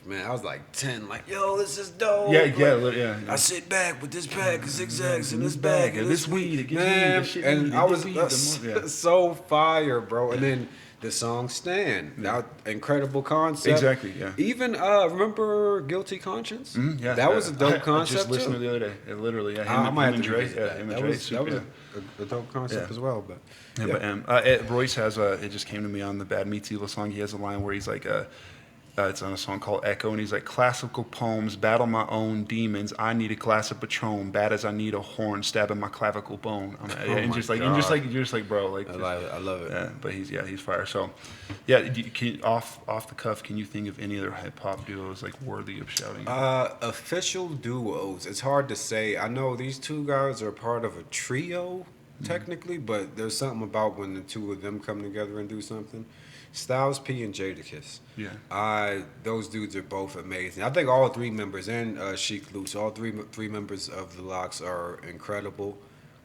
man, I was like 10, like, yo, this is dope. Yeah. I sit back with this pack of zigzags in this bag and this weed, it gives me and I was so fire, bro. And then the song Stan, now incredible concept. Exactly, yeah. Even remember Guilty Conscience? That was a dope concept. I just listened too. to the other day. Literally, I might have to Dre. that was a dope concept as well. But Royce has it just came to me on the Bad Meets Evil song. He has a line where he's like it's on a song called Echo, and he's like, classical poems, battle my own demons. I need a glass of Patron, bad as I need a horn, stabbing my clavicle bone. And just like, you're just like, bro, like, I love it. Yeah, but he's fire. So, off the cuff, can you think of any other hip hop duos like worthy of shouting? Official duos. It's hard to say. I know these two guys are part of a trio, technically, but there's something about when the two of them come together and do something. Styles P and Jadakiss. Yeah. Those dudes are both amazing. I think all three members and Sheik Loose, all three members of the Locks are incredible.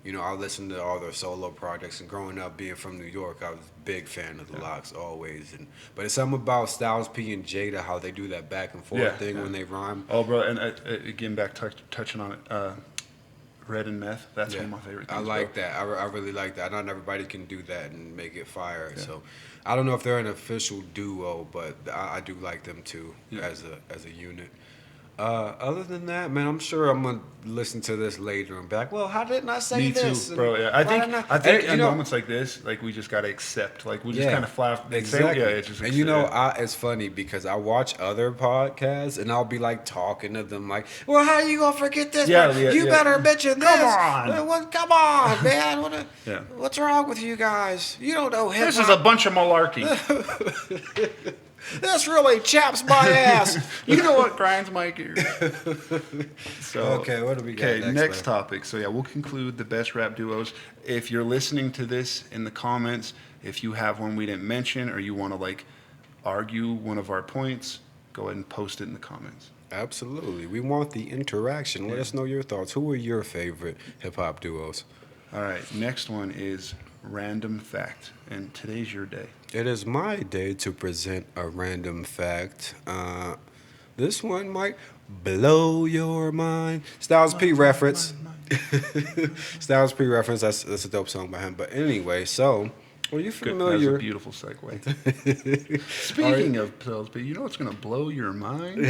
I listened to all their solo projects, and growing up being from New York, I was a big fan of the Locks always. But it's something about Styles P and Jada, how they do that back and forth thing when they rhyme. Oh, bro, and again, touching on it, Red and Meth. That's one of my favorite things. I like that. I really like that. Not everybody can do that and make it fire. Yeah. So I don't know if they're an official duo, but I do like them too as a unit. Other than that, man, I'm sure I'm gonna listen to this later and be like, well, how didn't I say this? Me too, bro. Yeah, I think in moments like this, like we just gotta accept, like we just kind of fly off. Exactly. It's just and it's funny because I watch other podcasts and I'll be like talking to them like, well, how you gonna forget this? You better mention this. Come on, man. What's wrong with you guys? You don't know hip-hop. This is a bunch of malarkey. This really chaps my ass. You know what grinds my gears? So okay, what do we got next topic. So we'll conclude the best rap duos. If you're listening to this in the comments, if you have one we didn't mention or you want to like argue one of our points, go ahead and post it in the comments. Absolutely. We want the interaction. Let us know your thoughts. Who are your favorite hip hop duos? All right, next one is random fact, and today's your day. It is my day to present a random fact. This one might blow your mind. Styles P reference. Styles P reference. That's a dope song by him. But anyway, so are you familiar? That's a beautiful segue. Speaking of Styles P, you know what's gonna blow your mind?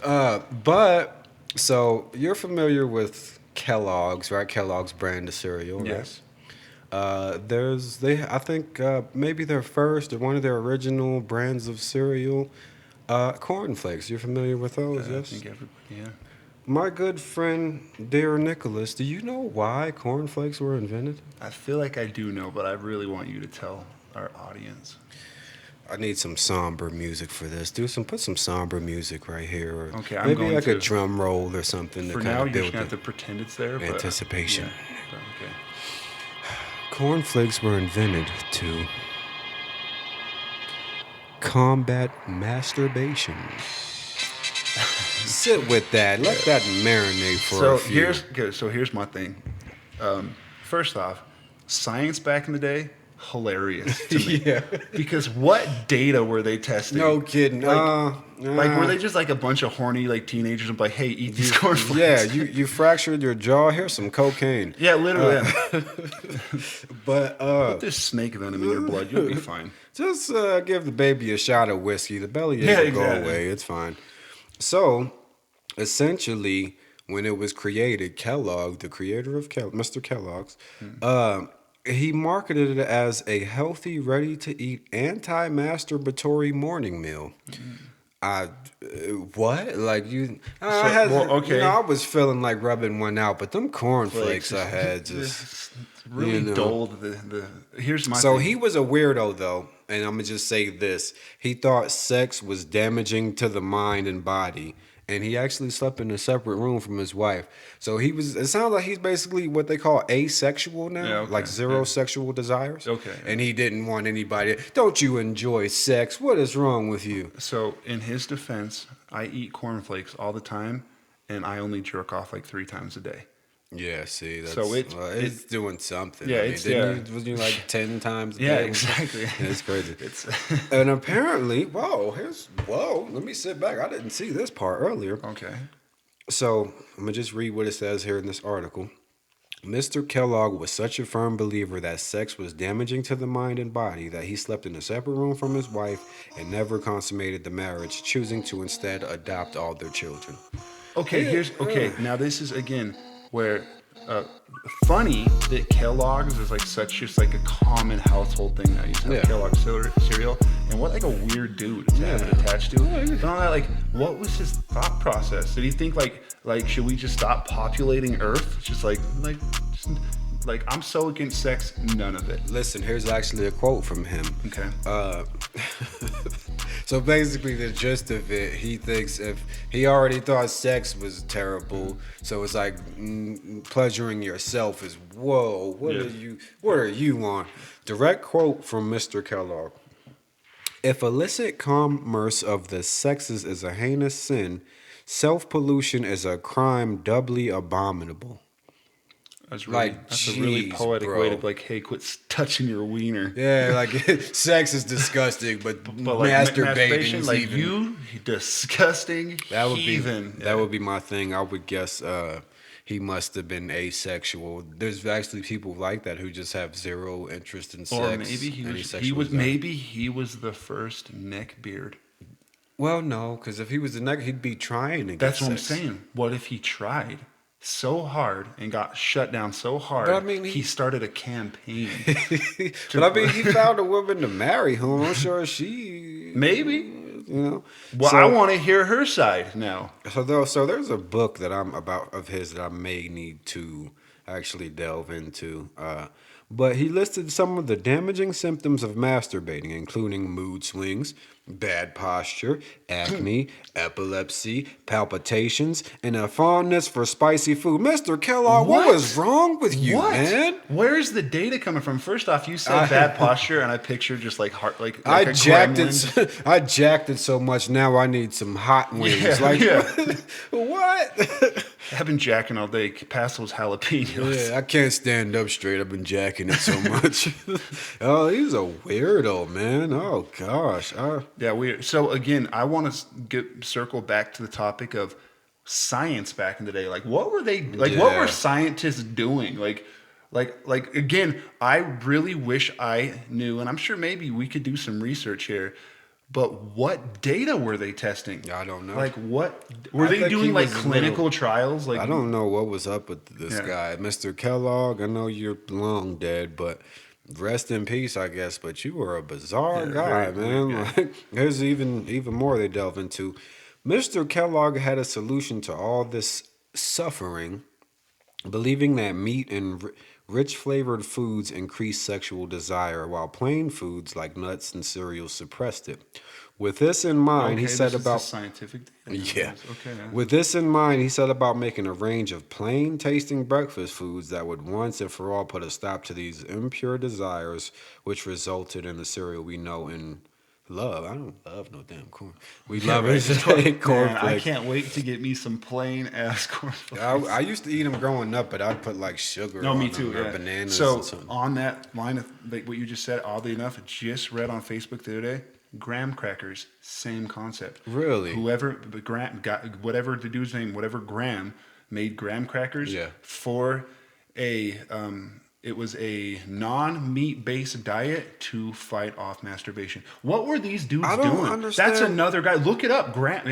But so you're familiar with Kellogg's, right? Kellogg's brand of cereal, right? Yes. I think maybe their first or one of their original brands of cereal, Corn Flakes. You're familiar with those? Yes. I think everybody. My good friend, dear Nicholas, do you know why Corn Flakes were invented? I feel like I do know, but I really want you to tell our audience. I need some somber music for this. Put some somber music right here, or okay, maybe like a drum roll or something. For to now, kind of you're build just gonna have to pretend it's there. Anticipation. Okay. Corn Flakes were invented to combat masturbation. Sit with that. Let that marinate for a few. Here's my thing. First off, science back in the day, hilarious to me. Yeah. Because what data were they testing? No kidding. Like were they just like a bunch of horny like teenagers and like, hey, eat these cornflakes? Yeah, you fractured your jaw. Here's some cocaine. Yeah, literally. But put this snake venom in your blood, you'll be fine. Just give the baby a shot of whiskey. The bellyache will go away. It's fine. So, essentially, when it was created, Kellogg, the creator of Mr. Kellogg's, he marketed it as a healthy, ready-to-eat, anti-masturbatory morning meal. What? Like you? I was feeling like rubbing one out, but them cornflakes I had just really dulled the. Here's my. So he was a weirdo though, and I'm gonna just say this: he thought sex was damaging to the mind and body. And he actually slept in a separate room from his wife. So it sounds like he's basically what they call asexual now, like zero sexual desires. Okay. And he didn't want anybody, don't you enjoy sex? What is wrong with you? So in his defense, I eat cornflakes all the time, and I only jerk off like 3 times a day. Yeah, see, that's, so it's doing something. Yeah, was you like 10 times a day? Yeah, exactly. It's crazy. And apparently, let me sit back. I didn't see this part earlier. Okay. So I'm gonna just read what it says here in this article. Mr. Kellogg was such a firm believer that sex was damaging to the mind and body that he slept in a separate room from his wife and never consummated the marriage, choosing to instead adopt all their children. Okay, now this is again where funny that Kellogg's is like just like a common household thing now. You have Kellogg's cereal, and what like a weird dude to have it attached to. But on that, like, what was his thought process? Did he think like should we just stop populating Earth? Just like I'm so against sex, none of it. Listen, here's actually a quote from him. Okay. So basically, the gist of it, he thinks if he already thought sex was terrible, so it's like pleasuring yourself is whoa. What are you on? Direct quote from Mr. Kellogg. If illicit commerce of the sexes is a heinous sin, self-pollution is a crime doubly abominable. That's a really jeez, poetic bro. way to be like, hey, quit touching your wiener. Yeah, like sex is disgusting, but Like masturbating is like even. you disgusting That would be heathen. that would be my thing. I would guess he must have been asexual. There's actually people like that who just have zero interest in sex. Or maybe he was the first neckbeard. Well, no, because if he was the neck, he'd be trying to get That's what I'm sex. saying. What if he tried so hard and got shut down so hard? But I mean, he started a campaign. But I mean, he found a woman to marry whom I'm sure she Maybe. You know. Well, So- I want to hear her side now. So there's a book that I'm about of his that I may need to actually delve into. But he listed some of the damaging symptoms of masturbating, including mood swings, bad posture, acne, epilepsy, palpitations, and a fondness for spicy food. Mr. Kellogg, what was wrong with you, man? Where's the data coming from? First off, you said bad posture, and I pictured just like heart, like I a jacked gremlin. it. I jacked it so much. Now I need some hot wings. What? I've been jacking all day. Pass those jalapenos. Yeah, I can't stand up straight. I've been jacking it so much. Oh, he's a weirdo, man. Oh gosh. Yeah, weird. So again, I want to circle back to the topic of science back in the day. Like, what were they like? What Yeah. were scientists doing? Like again, I really wish I knew, and I'm sure maybe we could do some research here. But what data were they testing? I don't know. Like, what were I they think doing? he Like was a clinical trials? Like, I don't know what was up with this Yeah. guy, Mr. Kellogg. I know you're long dead, but rest in peace, I guess. But you were a bizarre guy, very man. weird Like, there's even more they delve into. Mr. Kellogg had a solution to all this suffering, believing that meat and rich flavored foods increased sexual desire, while plain foods like nuts and cereals suppressed it. With this in mind, he okay, said this is about the scientific data. yeah. Okay. Yeah. With this in mind, he set about making a range of plain tasting breakfast foods that would once and for all put a stop to these impure desires, which resulted in the cereal we know and love. I don't love no damn corn. We love it today, corn Man, I flakes. can't wait to get me some plain ass cornflakes. I used to eat them growing up, but I'd put like sugar No, on me them too. or Yeah. bananas So or something. on that line of like what you just said, oddly enough, I just read on Facebook the other day. Graham crackers, same concept. Really? Whoever the Graham got, whatever the dude's name, whatever Graham made graham crackers Yeah. for a it was a non-meat based diet to fight off masturbation. What were these dudes I don't doing? understand. That's another guy. Look it up. Graham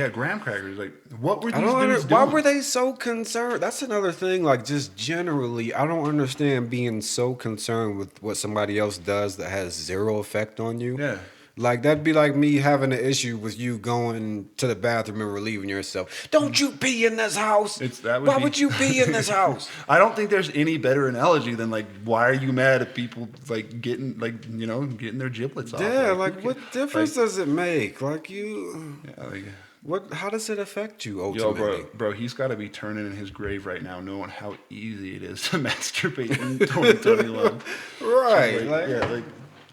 crackers. Like, what were these dudes Why doing? were they so concerned? That's another thing. Like, just generally, I don't understand being so concerned with what somebody else does that has zero effect on you. Yeah. Like, that'd be like me having an issue with you going to the bathroom and relieving yourself. Don't you pee in this house? Why would you pee in this house? I don't think there's any better analogy than like, why are you mad at people like getting like getting their giblets off? Yeah, who like, what cares? difference does it make? Like, you. Yeah, like, What? How does it affect you yo, ultimately? bro, he's got to be turning in his grave right now, knowing how easy it is to masturbate in 2021. Right.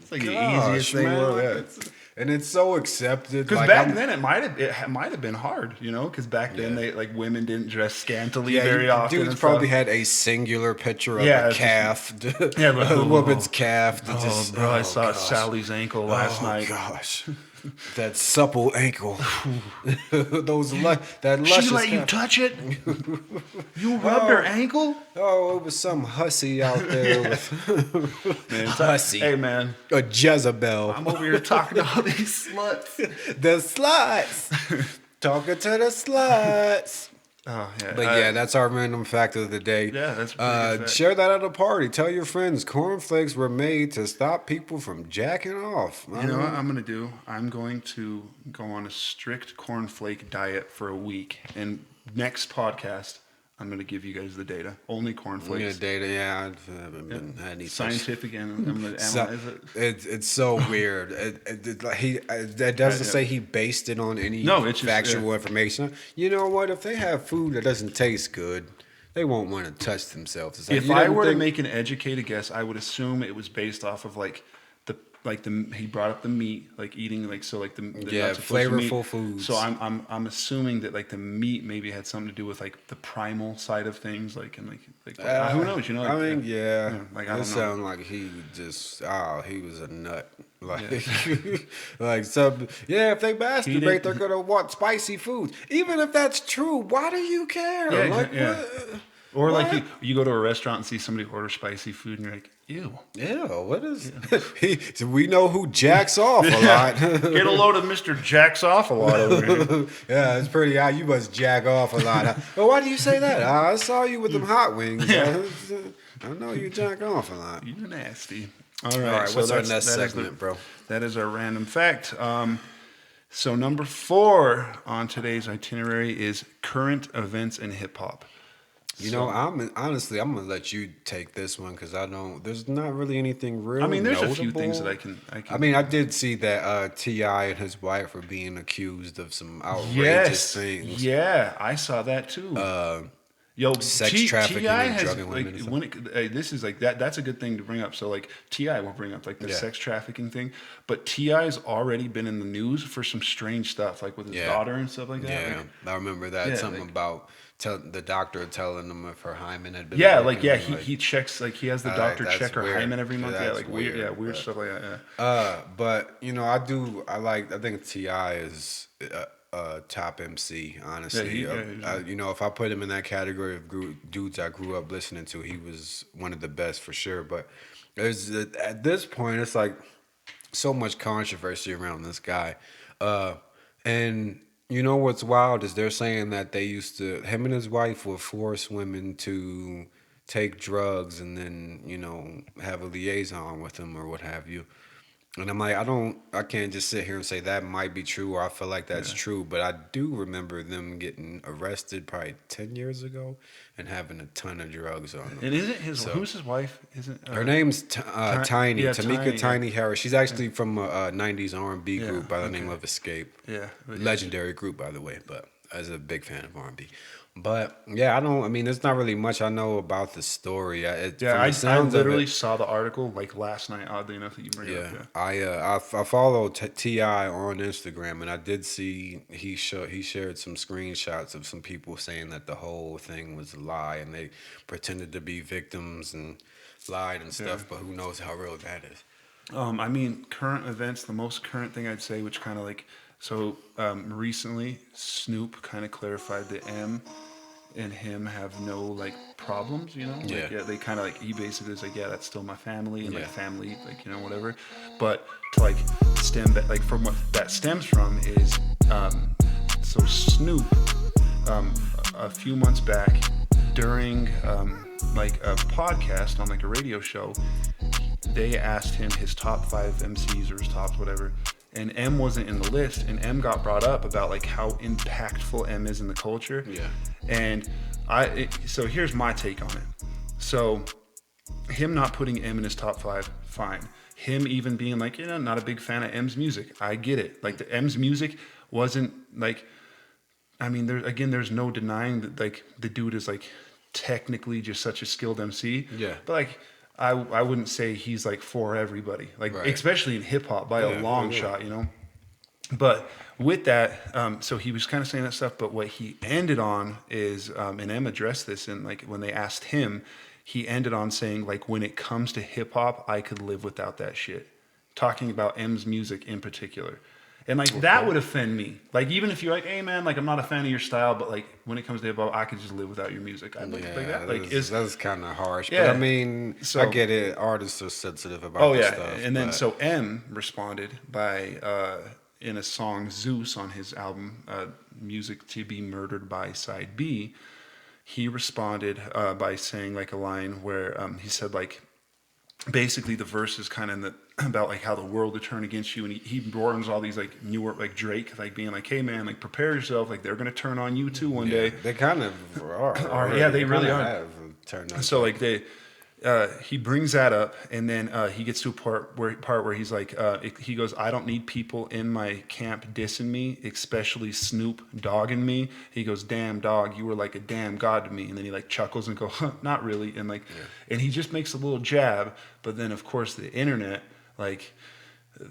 It's like the easiest thing in the world. Yeah. And it's so accepted. Because Like, back then it might have been hard, because back then they like women didn't dress scantily very often. Dudes and probably stuff. had a singular picture of Yeah, a it's calf, Yeah, but- a woman's calf. That Oh, just, bro, I saw gosh. Sally's ankle last night. Gosh, that supple ankle, that luscious. She let you calf. touch it? You rubbed her ankle? Oh, it was some hussy out there with Man, hussy, Hey, man. a Jezebel. I'm over here talking to all these sluts. The sluts, talking to the sluts. Oh, yeah. But yeah, that's our random fact of the day. Yeah, that's a pretty good fact. Share that at a party. Tell your friends cornflakes were made to stop people from jacking off. You know what I'm going to do? I'm going to go on a strict cornflake diet for a week. And next podcast, I'm going to give you guys the data. Only cornflakes. Yeah, data. Yeah, I haven't been had any Scientific, and I'm going to analyze it. It's so weird. That doesn't say he based it on any No, it's just, factual information. You know what? If they have food that doesn't taste good, they won't want to touch themselves. It's like, If you I didn't were to think- make an educated guess, I would assume it was based off of like like he brought up the meat, like eating like so like the Yeah, nuts opposed to flavorful meat. foods. So I'm assuming that like the meat maybe had something to do with like the primal side of things, like and like who knows, you know? Like, I mean, yeah. like I It don't know. sounded like he just he was a nut. Like, like some, yeah. If they masturbate, they're gonna want spicy foods. Even if that's true, why do you care? Yeah, Like, yeah. what? Or What? like you go to a restaurant and see somebody order spicy food and you're like, ew. Yeah, what is? So we know who jacks off a lot. Get a load of Mr. Jacks off a lot over here. Yeah, it's pretty hot. You must jack off a lot. Well, why do you say that? I saw you with them hot wings. I know you jack off a lot. You're nasty. All All right, right, so what's our that's- next that is segment, bro? That is our random fact. So number 4 on today's itinerary is current events in hip hop. You know, I'm gonna let you take this one because I don't. There's not really anything real. I mean, there's notable. a few things that I can. I mean, I did see that T.I. and his wife were being accused of some outrageous Yes, things. yeah, I saw that too. Yo, sex trafficking T.I. and has drugging like women and when this is like that. That's a good thing to bring up. So like T.I. will bring up like the Yeah. sex trafficking thing, but T.I.'s already been in the news for some strange stuff, like with his daughter and stuff like that. Yeah, Like, I remember that. Yeah, Something like- about the doctor telling them if her hymen had been. yeah, broken, like yeah, and, he checks like he has the doctor that's check her weird. hymen every month. Yeah, That's like weird, weird. weird stuff like that. Yeah. But you know, I think T.I. is top MC. Honestly, you know, if I put him in that category of dudes I grew up listening to, he was one of the best for sure. But at this point, it's like so much controversy around this guy, and you know what's wild is they're saying that him and his wife would force women to take drugs and then, you know, have a liaison with him or what have you. And I'm like, I can't just sit here and say that might be true or I feel like that's true, but I do remember them getting arrested probably 10 years ago and having a ton of drugs on them. And isn't who's his wife? Isn't Her name's Tiny, yeah, Tamika Tiny, Tiny Harris. She's actually from a 90s R&B group by the name of Escape. Yeah, Legendary group, by the way, but I was a big fan of R&B. But yeah, I mean, there's not really much I know about the story. I sounds literally saw the article like last night. Oddly enough, that you bring it up. I follow T.I. on Instagram, and I did see he shared some screenshots of some people saying that the whole thing was a lie, and they pretended to be victims and lied and stuff. But who knows how real that is? I mean, current events. The most current thing I'd say, which kind of like recently, Snoop kind of clarified that M and him have no like problems, you know. Like, they kind of like he basically is like, yeah, that's still my family and like family, like you know whatever. But to like stem back, like from what that stems from is so Snoop a few months back during like a podcast on like a radio show, they asked him his top 5 MCs or his top whatever, and M wasn't in the list, and M got brought up about like how impactful M is in the culture. Yeah. And so here's my take on it. So him not putting M in his top 5, fine. Him even being like, you know, not a big fan of M's music. I get it. Like the M's music wasn't like, I mean, there's no denying that like the dude is like technically just such a skilled MC. Yeah. But like I wouldn't say he's like for everybody. Like especially in hip hop by a long shot, you know. But with that, so he was kind of saying that stuff. But what he ended on is, and M addressed this, and like when they asked him, he ended on saying like, when it comes to hip hop, I could live without that shit. Talking about M's music in particular. And like that would offend me. Like even if you're like, hey man, like I'm not a fan of your style, but like when it comes to hip hop, I could just live without your music. I'd like that. Like that's kind of harsh. Yeah. But I mean, I get it. Artists are sensitive about this stuff. And then so M responded by in a song Zeus on his album Music to Be Murdered by Side B. He responded by saying like a line where he said like, basically the verse is kind of about like how the world would turn against you, and he warns all these like newer like Drake like being like, hey man, like prepare yourself, like they're gonna turn on you too one day. They kind of are. Yeah, they really are. Have turned on. So like he brings that up, and then he gets to a part where he's like, he goes, I don't need people in my camp dissing me, especially Snoop dogging me. He goes, damn dog, you were like a damn god to me. And then he like chuckles and goes, huh, not really. And like, and he just makes a little jab. But then of course the internet, like,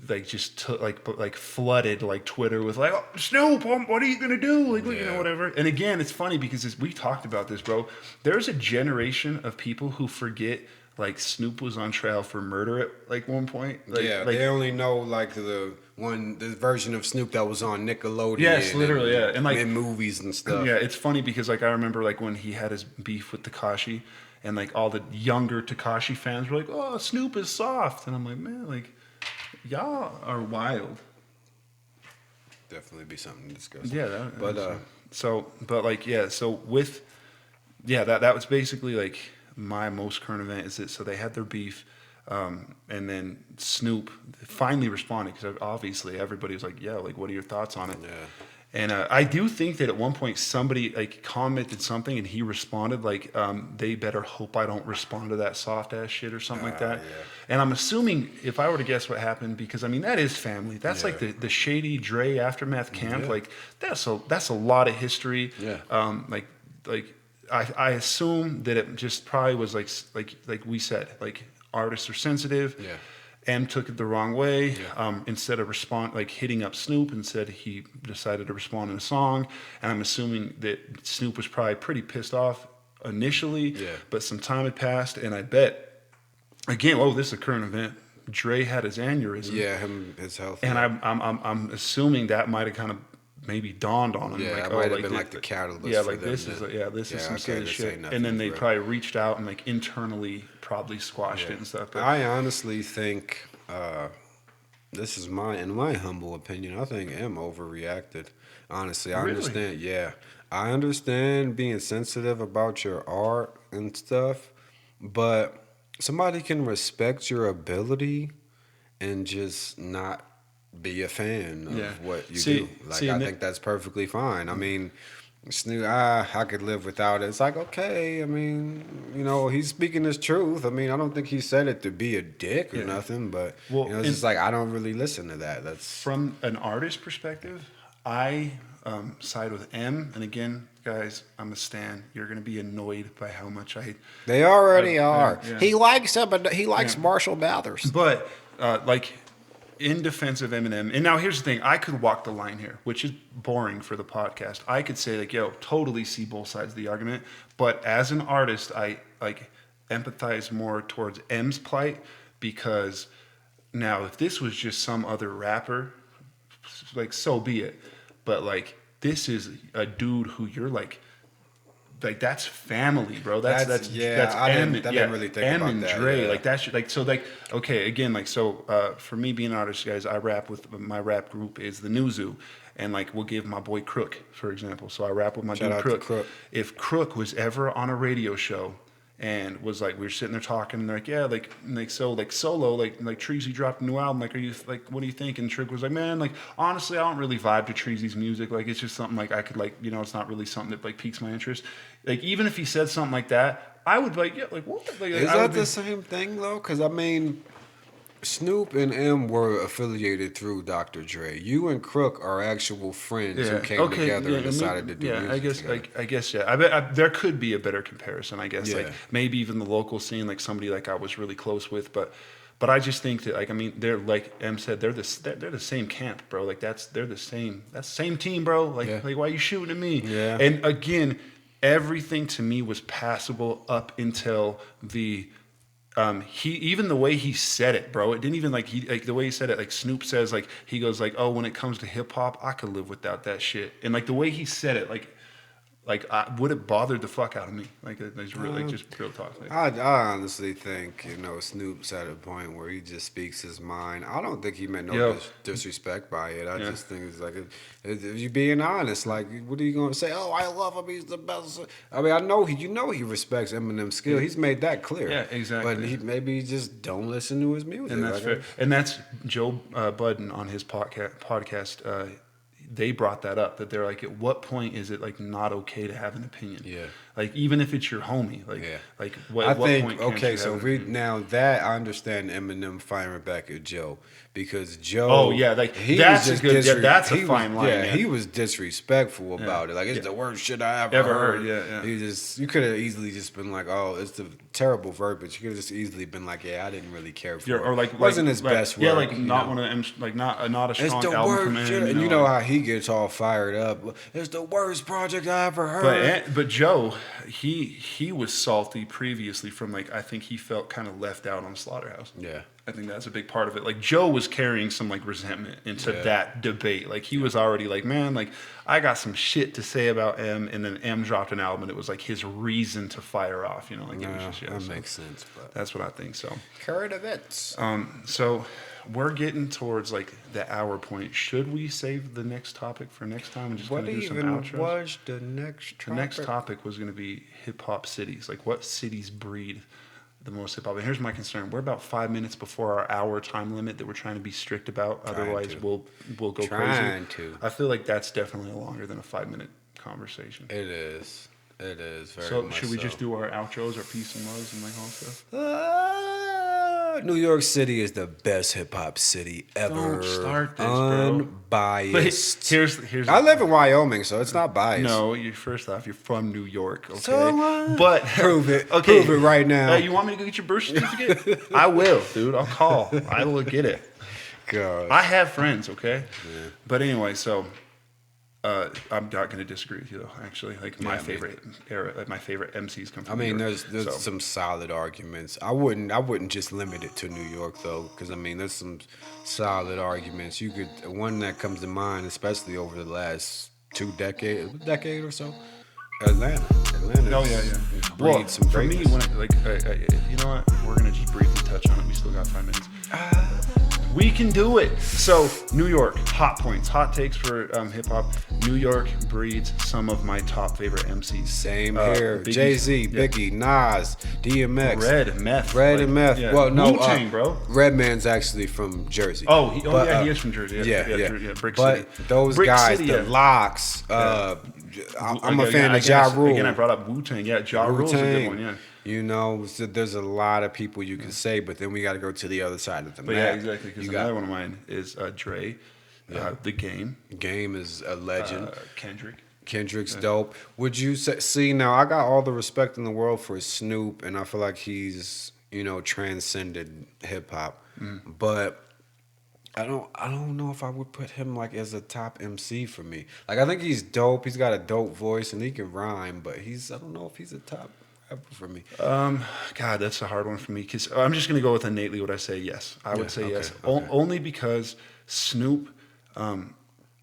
like just took like flooded like Twitter with like, oh, Snoop, what are you gonna do? Like, you know, whatever. And again, it's funny because we talked about this, bro. There's a generation of people who forget like Snoop was on trial for murder at like one point. Like, they only know like the version of Snoop that was on Nickelodeon. Yes, literally, and like in movies and stuff. Yeah, it's funny because like I remember like when he had his beef with Tekashi, and like all the younger Tekashi fans were like, "Oh, Snoop is soft," and I'm like, man, like y'all are wild. Definitely be something to discuss. Yeah, but that was basically like my most current event. Is that so they had their beef, and then Snoop finally responded because obviously everybody was like, "Yeah, like what are your thoughts on it?" Yeah. And I do think that at one point somebody like commented something and he responded like, "They better hope I don't respond to that soft ass shit or something like that." Yeah. And I'm assuming if I were to guess what happened, because I mean that is family. That's like the shady Dre Aftermath camp. Like that's a lot of history. Yeah. I assume that it just probably was like we said, like artists are sensitive. Yeah. M took it the wrong way. Yeah. Instead of hitting up Snoop, instead he decided to respond in a song. And I'm assuming that Snoop was probably pretty pissed off initially. Yeah. But some time had passed, and I bet again, this is a current event. Dre had his aneurysm. Yeah, his health. And I'm assuming that might have kind of maybe dawned on him. Yeah, like, that might have been like the catalyst. Yeah, for like them this is some serious shit. ain't nothing, And then they bro. probably reached out and like internally probably squashed it and stuff. But I honestly think this is in my humble opinion, I think M overreacted. Honestly, I understand. Yeah, I understand being sensitive about your art and stuff, but somebody can respect your ability and just not be a fan of what you do. Like, I think that's perfectly fine. I mean, Snoop, I could live without it. It's like, okay, I mean, you know, he's speaking his truth. I mean, I don't think he said it to be a dick or nothing, but you know, it's just like, I don't really listen to that. That's from an artist perspective, I side with M. And again, guys, I'm a stan. You're going to be annoyed by how much They already are. Yeah. He likes him, but he likes Marshall Mathers. But, like, in defense of Eminem, and now here's the thing, I could walk the line here, which is boring for the podcast. I could say like, yo, totally see both sides of the argument, but as an artist, I like empathize more towards M's plight, because now if this was just some other rapper, like so be it. But like this is a dude who you're like that's family, bro. That's M. I didn't really think M about and that. Dre. Yeah. Like that's like so like okay again like so for me being an artist, guys, I rap with my rap group is the New Zoo, and like we'll give my boy Crook for example. So I rap with my Shout dude out to Crook. Crook. If Crook was ever on a radio show and was like we were sitting there talking and they're like yeah like so like solo like Treasy dropped a new album, like are you like what do you think? And Trick was like man like honestly I don't really vibe to Treasy's music, like it's just something like I could like you know it's not really something that like piques my interest. Like even if he said something like that I would be like yeah like what like, Is that the same thing though? Because I mean, Snoop and M were affiliated through Dr. Dre. You and Crook are actual friends who came together and decided to do music I guess I bet there could be a better comparison. I guess Yeah. like maybe even the local scene, like somebody like I was really close with, but I just think that like I mean they're like M said they're the same camp, bro. Like that's the same team, bro. Like why are you shooting at me? Yeah. And again, everything to me was passable up until the. He even the way he said it, bro. It didn't even like he like the way he said it. Like Snoop says, like he goes like, "Oh, when it comes to hip hop, I could live without that shit." And like the way he said it, like would it bothered the fuck out of me? Like it's really like just real talk. Like, I honestly think, you know, Snoop's at a point where he just speaks his mind. I don't think he meant no disrespect by it. I just think it's like, if you being honest, like, what are you going to say? Oh, I love him. He's the best. I mean, I know he respects Eminem's skill. He's made that clear. Yeah, exactly. But maybe just don't listen to his music. and that's fair. And that's Joe Budden on his podcast. They brought that up, that they're like, at what point is it like not okay to have an opinion? Yeah. Like even if it's your homie, like what I what think point can't okay, you so have an opinion? now that I understand Eminem firing back at Joe, because Joe, Oh, yeah, like, that's a good- that's a fine line, Yeah, man. he was disrespectful about it. Like it's the worst shit I ever heard. Yeah. You could have easily just been like, oh, it's the terrible verbiage. You could have just easily been like, yeah, I didn't really care for it. Or like wasn't his best work. Yeah, like you not know? one of them, like not a It's strong the album worst from him. shit. And you know how he gets all fired up. It's the worst project I ever heard. But Joe, he was salty previously from like I think he felt kind of left out on Slaughterhouse. Yeah. I think that's a big part of it. Like Joe was carrying some like resentment into that debate. Like he was already like, man, like I got some shit to say about M, and then M dropped an album, and it was like his reason to fire off. You know, like it was just that makes sense. But that's what I think. So current events. So we're getting towards like the hour point. Should we save the next topic for next time and just kind of do some outros? What even was the next topic? The next topic was going to be hip hop cities. Like what cities breed the most hip hop? And here's my concern: we're about 5 minutes before our hour time limit that we're trying to be strict about. Otherwise, we'll go crazy. I feel like that's definitely longer than a 5 minute conversation. It is. It is very. So should we just do our outros, our peace and loves, and like all stuff? New York City is the best hip hop city ever. Don't start this, bro. Unbiased. Here's. I live in Wyoming, so it's not biased. No, first off, you're from New York, okay? So but prove it. Okay, prove it right now. You want me to go get your birth certificate? I will, dude. I'll call. I will get it. God. I have friends, okay? Yeah. But anyway, so I'm not going to disagree with you though. Actually, like my favorite era, like my favorite MCs come from. I mean, New York, there's some solid arguments. I wouldn't just limit it to New York though, because I mean, there's some solid arguments. You could one that comes to mind, especially over the last decade or so. Atlanta. Oh yeah. Well, some for me, greatness. when you know what, we're gonna just briefly touch on it. We still got 5 minutes. We can do it. So, New York, hot points, hot takes for hip hop. New York breeds some of my top favorite MCs. Same here. Jay-Z, Biggie, Nas, DMX. Red and Meth. Yeah. Well, no, Wu-Tang, bro. Redman's actually from Jersey. He is from Jersey. Yeah. Brick but City. those Brick guys, City, the Locks. I'm a fan of Ja Rule. Again, I brought up Wu-Tang. Yeah, Ja Rule's a good one. Yeah. You know, so there's a lot of people you can say, but then we got to go to the other side of the map. Yeah, exactly. Because another one of mine is Dre, The Game. Game is a legend. Kendrick's Yeah. dope. Would you see now? I got all the respect in the world for Snoop, and I feel like he's transcended hip hop, but. I don't know if I would put him like as a top MC for me. Like I think he's dope. He's got a dope voice and he can rhyme, but I don't know if he's a top rapper for me. God, that's a hard one for me because I'm just gonna go with innately what I say. Yes, I would say yes, only because Snoop.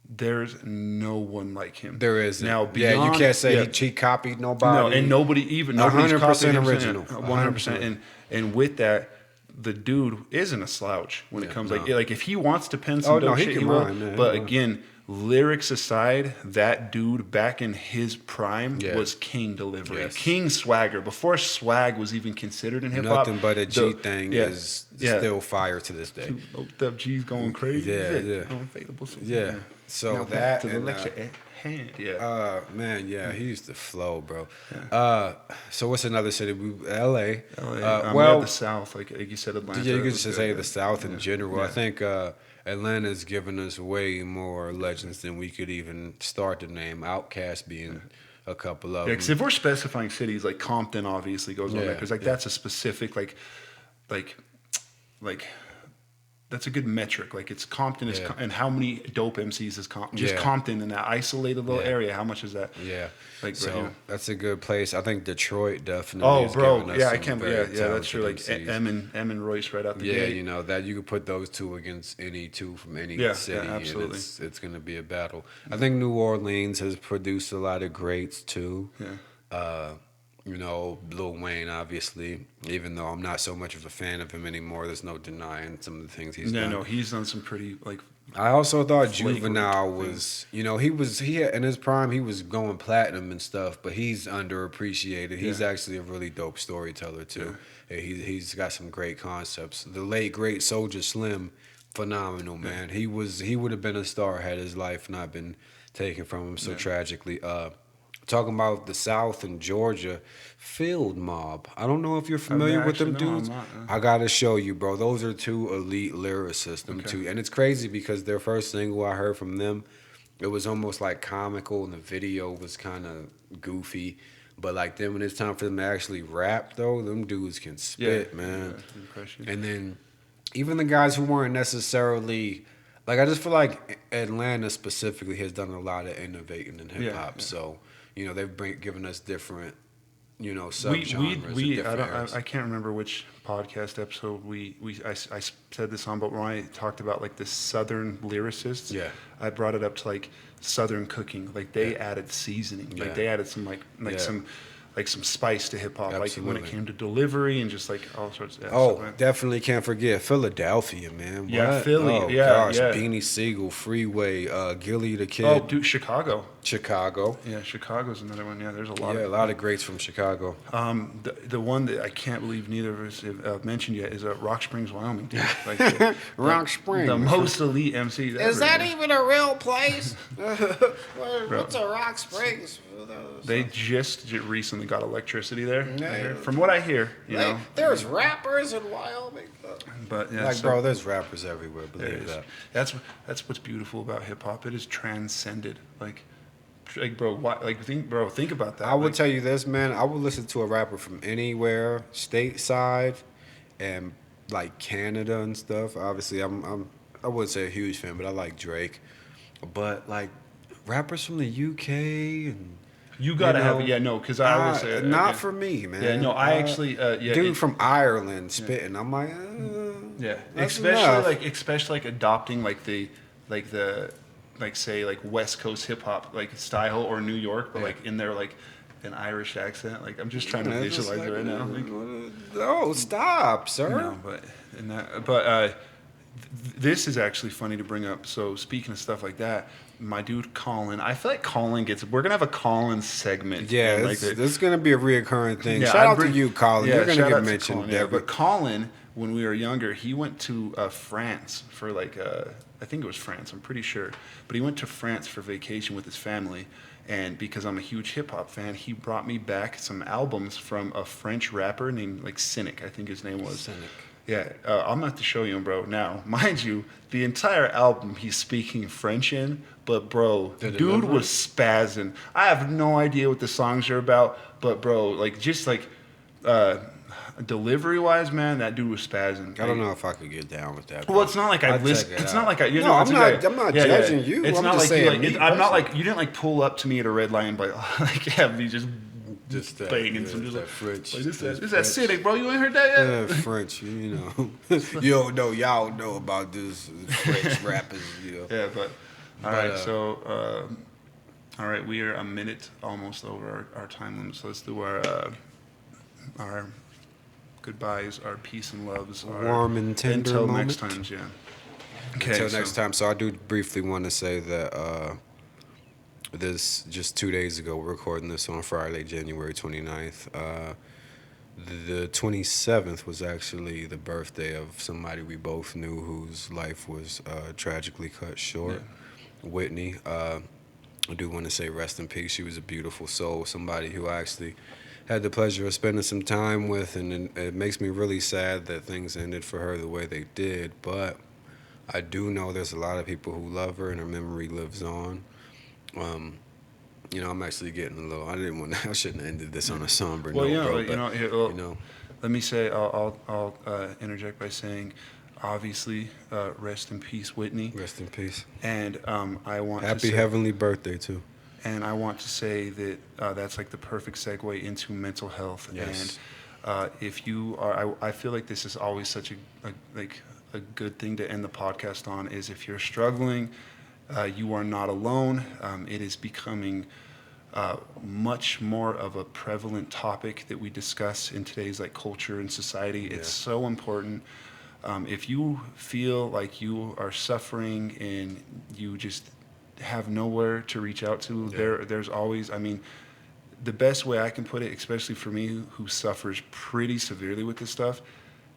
There's no one like him. There is now. You can't say he copied nobody. No, and nobody's 100% original. 100%. And with that. The dude isn't a slouch when it comes like if he wants to pen some dope shit, he will. But again, lyrics aside, that dude back in his prime was king delivery, king swagger. Before swag was even considered in hip hop, nothing but a G thing is still fire to this day. The G's going crazy. Unavailable. So now that to the lecture at hand. He used to flow, bro. So what's another city? L.A. We have the South, like you said, Atlanta. Yeah, you could just say the South in general. I think Atlanta's given us way more legends than we could even start to name. Outkast being a couple of them. Because if we're specifying cities, like Compton obviously goes on there because that's a specific like that's a good metric. Like it's Compton is and how many dope MCs is Compton? Just Compton in that isolated little area. How much is that? Yeah. Like that's a good place. I think Detroit definitely. Oh, bro. Yeah, I can't. That's true. Like MCs. M and Royce right out the gate. You know that you could put those two against any two from any city. Yeah, absolutely. And it's going to be a battle. I think New Orleans has produced a lot of greats too. Yeah. Lil Wayne, obviously, even though I'm not so much of a fan of him anymore, there's no denying some of the things he's done. No, he's done some pretty, I also thought Juvenile was, he in his prime, he was going platinum and stuff, but he's underappreciated. He's actually a really dope storyteller, too. Yeah. He's got some great concepts. The late, great Soulja Slim, phenomenal, man. He would have been a star had his life not been taken from him so tragically. Talking about the South and Georgia, Field Mob. I don't know if you're familiar with them dudes. I gotta show you, bro. Those are two elite lyricists. Them two, and it's crazy because their first single I heard from them, it was almost like comical, and the video was kind of goofy. But like then when it's time for them to actually rap though, them dudes can spit, man. Impression. And then even the guys who weren't necessarily like I just feel like Atlanta specifically has done a lot of innovating in hip hop. Yeah. So, they've given us different, We subgenres. I can't remember which podcast episode I said this on, but when I talked about like the Southern lyricists, Yeah. I brought it up to like Southern cooking. Like they added seasoning, like Yeah. they added some Yeah. some spice to hip hop, like when it Absolutely. came to delivery and just like all sorts of Oh, definitely can't forget Philadelphia, man. Yeah, What? Philly. Oh, Yeah, gosh. yeah. Beanie Siegel, Freeway, Gilly the Kid, Oh, dude, Chicago. Chicago. Yeah, Chicago's another one. Yeah, there's a lot. Yeah, a lot of greats from Chicago. The one that I can't believe neither of us have mentioned yet is Rock Springs, Wyoming. Dude. Like Rock Springs. the most elite MC. Is that even a real place? What's a Rock Springs? They just recently got electricity there. Yeah. I hear. From what I hear, you know. There's rappers in Wyoming. But yeah, Like, bro, there's rappers everywhere. it Believe is. that. That's what's beautiful about hip hop. It is transcended. Like bro, think about that. I would Like, tell you this, man. I would listen to a rapper from anywhere, stateside, and like Canada and stuff. Obviously, I wouldn't say a huge fan, but I like Drake. But like rappers from the UK and you gotta know, have because I would say not for me, man. Yeah, no, I actually dude from Ireland spitting. I'm like, yeah, that's especially like adopting say West Coast hip hop like style or New York, but like in their like an Irish accent. Like I'm just trying to it's just visualize it right now. No, stop, sir. No, this is actually funny to bring up. So speaking of stuff like that, my dude Colin, I feel like we're gonna have a Colin segment. Yeah, and, this is gonna be a reoccurring thing. Yeah, Shout out to you, Colin. Yeah, You're gonna shout out get to mentioned. Colin, yeah. But Colin, when we were younger, he went to France for I think it was France. I'm pretty sure, but he went to France for vacation with his family. And because I'm a huge hip hop fan, he brought me back some albums from a French rapper named like Cynic, I think his name was. Cynic. Yeah, I'm gonna have to show you him, bro. Now, mind you, the entire album he's speaking French in, but bro, dude was spazzing. I have no idea what the songs are about, but bro, like just like delivery wise, man, that dude was spazzing. I don't know if I could get down with that. Bro. Well, it's not like I listen. It's not like I. You No, know, I'm not judging you. It's I'm not just like saying you, me I'm not personally. like you didn't like pull up to me at a red lion, but like have me just that, banging some just that like French. Like, this French. that Cynic, bro. You ain't heard that yet? French, you don't know. Y'all know about this French rappers, Yeah, but all right. So all right, we are a minute almost over our time limit. So let's do our goodbyes, our peace and loves, our warm and tender until moment. next time, yeah. Okay, Until next time. So I do briefly want to say that this just 2 days ago, we're recording this on Friday, January 29th. The 27th was actually the birthday of somebody we both knew whose life was tragically cut short. Yeah. Whitney. I do want to say rest in peace. She was a beautiful soul, somebody who I actually had the pleasure of spending some time with, and it makes me really sad that things ended for her the way they did, but I do know there's a lot of people who love her and her memory lives on. I'm actually getting a little. I shouldn't have ended this on a somber note. Bro, let me say, I'll interject by saying, obviously, rest in peace, Whitney. Rest in peace. And I want happy heavenly birthday too. And I want to say that that's like the perfect segue into mental health. Yes. And if you are, I feel like this is always such a good thing to end the podcast on. Is if you're struggling, you are not alone. It is becoming much more of a prevalent topic that we discuss in today's culture and society. It's so important. If you feel like you are suffering and you just have nowhere to reach out to, there's always, the best way I can put it, especially for me who suffers pretty severely with this stuff,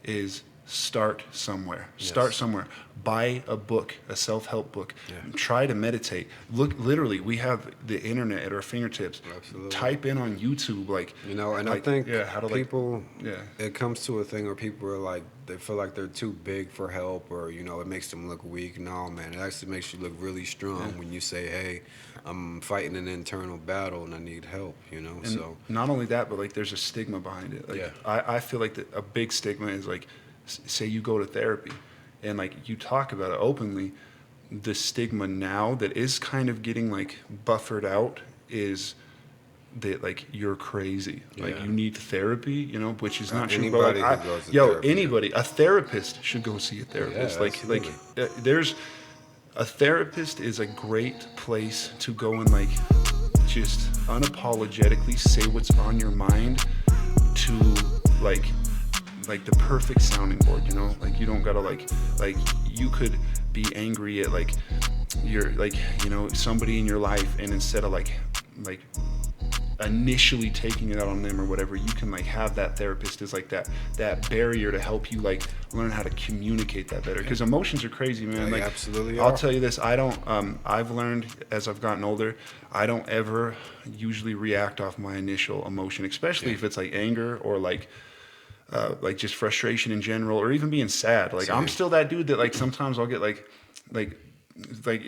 is start somewhere. Yes. Start somewhere. Buy a book, a self-help book. Yeah. Try to meditate. Look, literally, we have the internet at our fingertips. Absolutely. Type in on YouTube, like, And like, I think how to people, yeah. it comes to a thing where people are like, they feel like they're too big for help, or it makes them look weak. No, man, it actually makes you look really strong when you say, hey, I'm fighting an internal battle and I need help. And so not only that, but like there's a stigma behind it. Like Yeah. I feel like a big stigma is like, say you go to therapy and like you talk about it openly, the stigma now that is kind of getting like buffered out is that like you're crazy, like Yeah. you need therapy, which is not true. Anybody But who goes to yo, therapy. anybody, a therapist should go see a therapist. Yeah, like absolutely. there's a therapist is a great place to go and like just unapologetically say what's on your mind to like the perfect sounding board, like you don't gotta like you could be angry at like your like somebody in your life, and instead of like initially taking it out on them or whatever, you can like have that therapist as like that barrier to help you like learn how to communicate that better, because emotions are crazy, man. They like absolutely I'll are. tell you this, I've learned as I've gotten older, I don't ever usually react off my initial emotion, especially if it's like anger or like just frustration in general, or even being sad. Like I'm still that dude that like sometimes I'll get like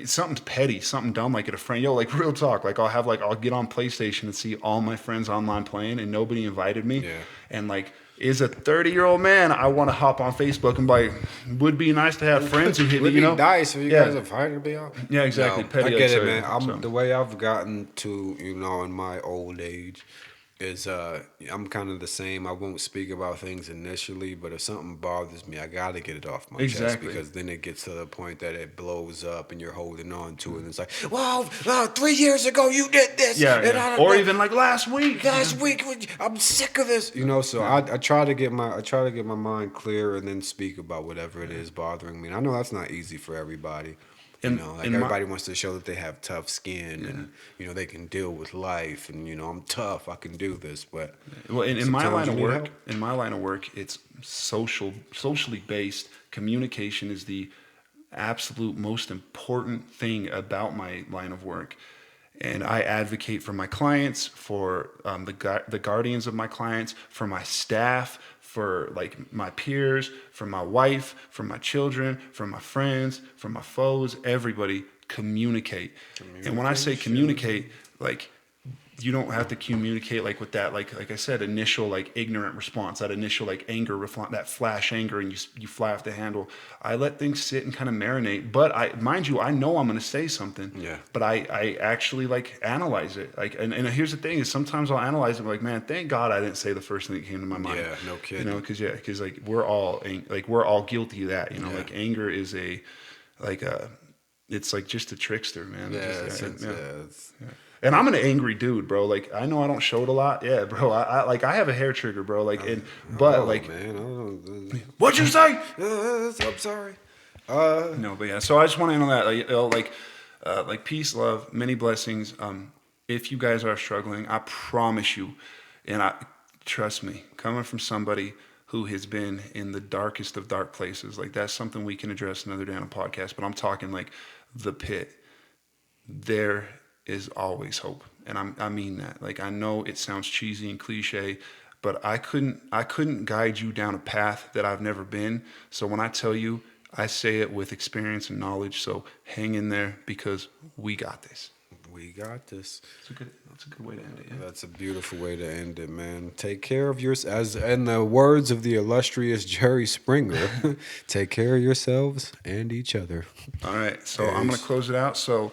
something petty, something dumb, like at a friend, like real talk. Like I'll get on PlayStation and see all my friends online playing and nobody invited me. Yeah. And like, is a 30-year-old man, I want to hop on Facebook and be like, would be nice to have friends who hit me, Would be nice if you guys are fighting to be out. Yeah, exactly. No, Petty, I like, get it, sorry. man. The way I've gotten to, in my old age is I'm kind of the same. I won't speak about things initially, but if something bothers me, I got to get it off my chest, Exactly. because then it gets to the point that it blows up and you're holding on to it. And it's like, well, 3 years ago you did this. Yeah, and yeah. Or even like last week. I'm sick of this. So I try to get my mind clear and then speak about whatever it is bothering me. And I know that's not easy for everybody. Everybody wants to show that they have tough skin and they can deal with life, and I'm tough, I can do this. But well, in my line of work, help. it's socially based. Communication is the absolute most important thing about my line of work. And I advocate for my clients, for the guardians of my clients, for my staff, for like my peers, for my wife, for my children, for my friends, for my foes, everybody. Communicate. And when I say communicate, like you don't have to communicate like with that, like I said, initial like ignorant response, that initial like anger, that flash anger, and you fly off the handle. I let things sit and kind of marinate, but I know I'm going to say something. Yeah. But I actually like analyze it. Like, and here's the thing is sometimes I'll analyze it like, man, thank God I didn't say the first thing that came to my mind. Yeah, no kidding. Because like we're all guilty of that. Like anger is it's like just a trickster, man. Yeah, And I'm an angry dude, bro. Like I know I don't show it a lot. Yeah, bro. I have a hair trigger, bro. Like man, what'd you say? I'm sorry. No, but yeah. So I just want to end on that. Like peace, love, many blessings. If you guys are struggling, I promise you, and trust me, coming from somebody who has been in the darkest of dark places, like that's something we can address another day on a podcast. But I'm talking like the pit. There is always hope, and I mean that. Like I know it sounds cheesy and cliche, but I couldn't guide you down a path that I've never been. So when I tell you, I say it with experience and knowledge. So hang in there, because we got this. We got this. That's a good way to end it. Yeah? That's a beautiful way to end it, man. Take care of as in the words of the illustrious Jerry Springer, take care of yourselves and each other. All right, so I'm going to close it out. So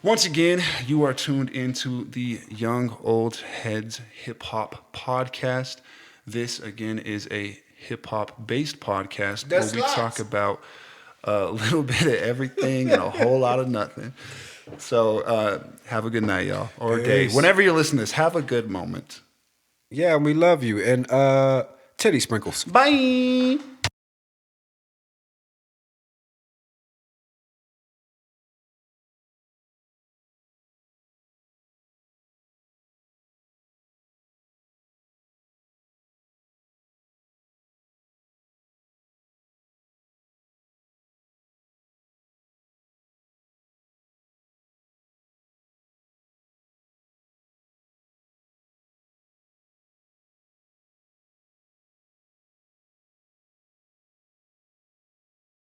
once again, you are tuned into the Young Old Heads Hip Hop Podcast. This, again, is a hip hop based podcast where we talk about a little bit of everything and a whole lot of nothing. So have a good night, y'all, or day. Whenever you listen to this, have a good moment. Yeah, we love you. And titty sprinkles. Bye.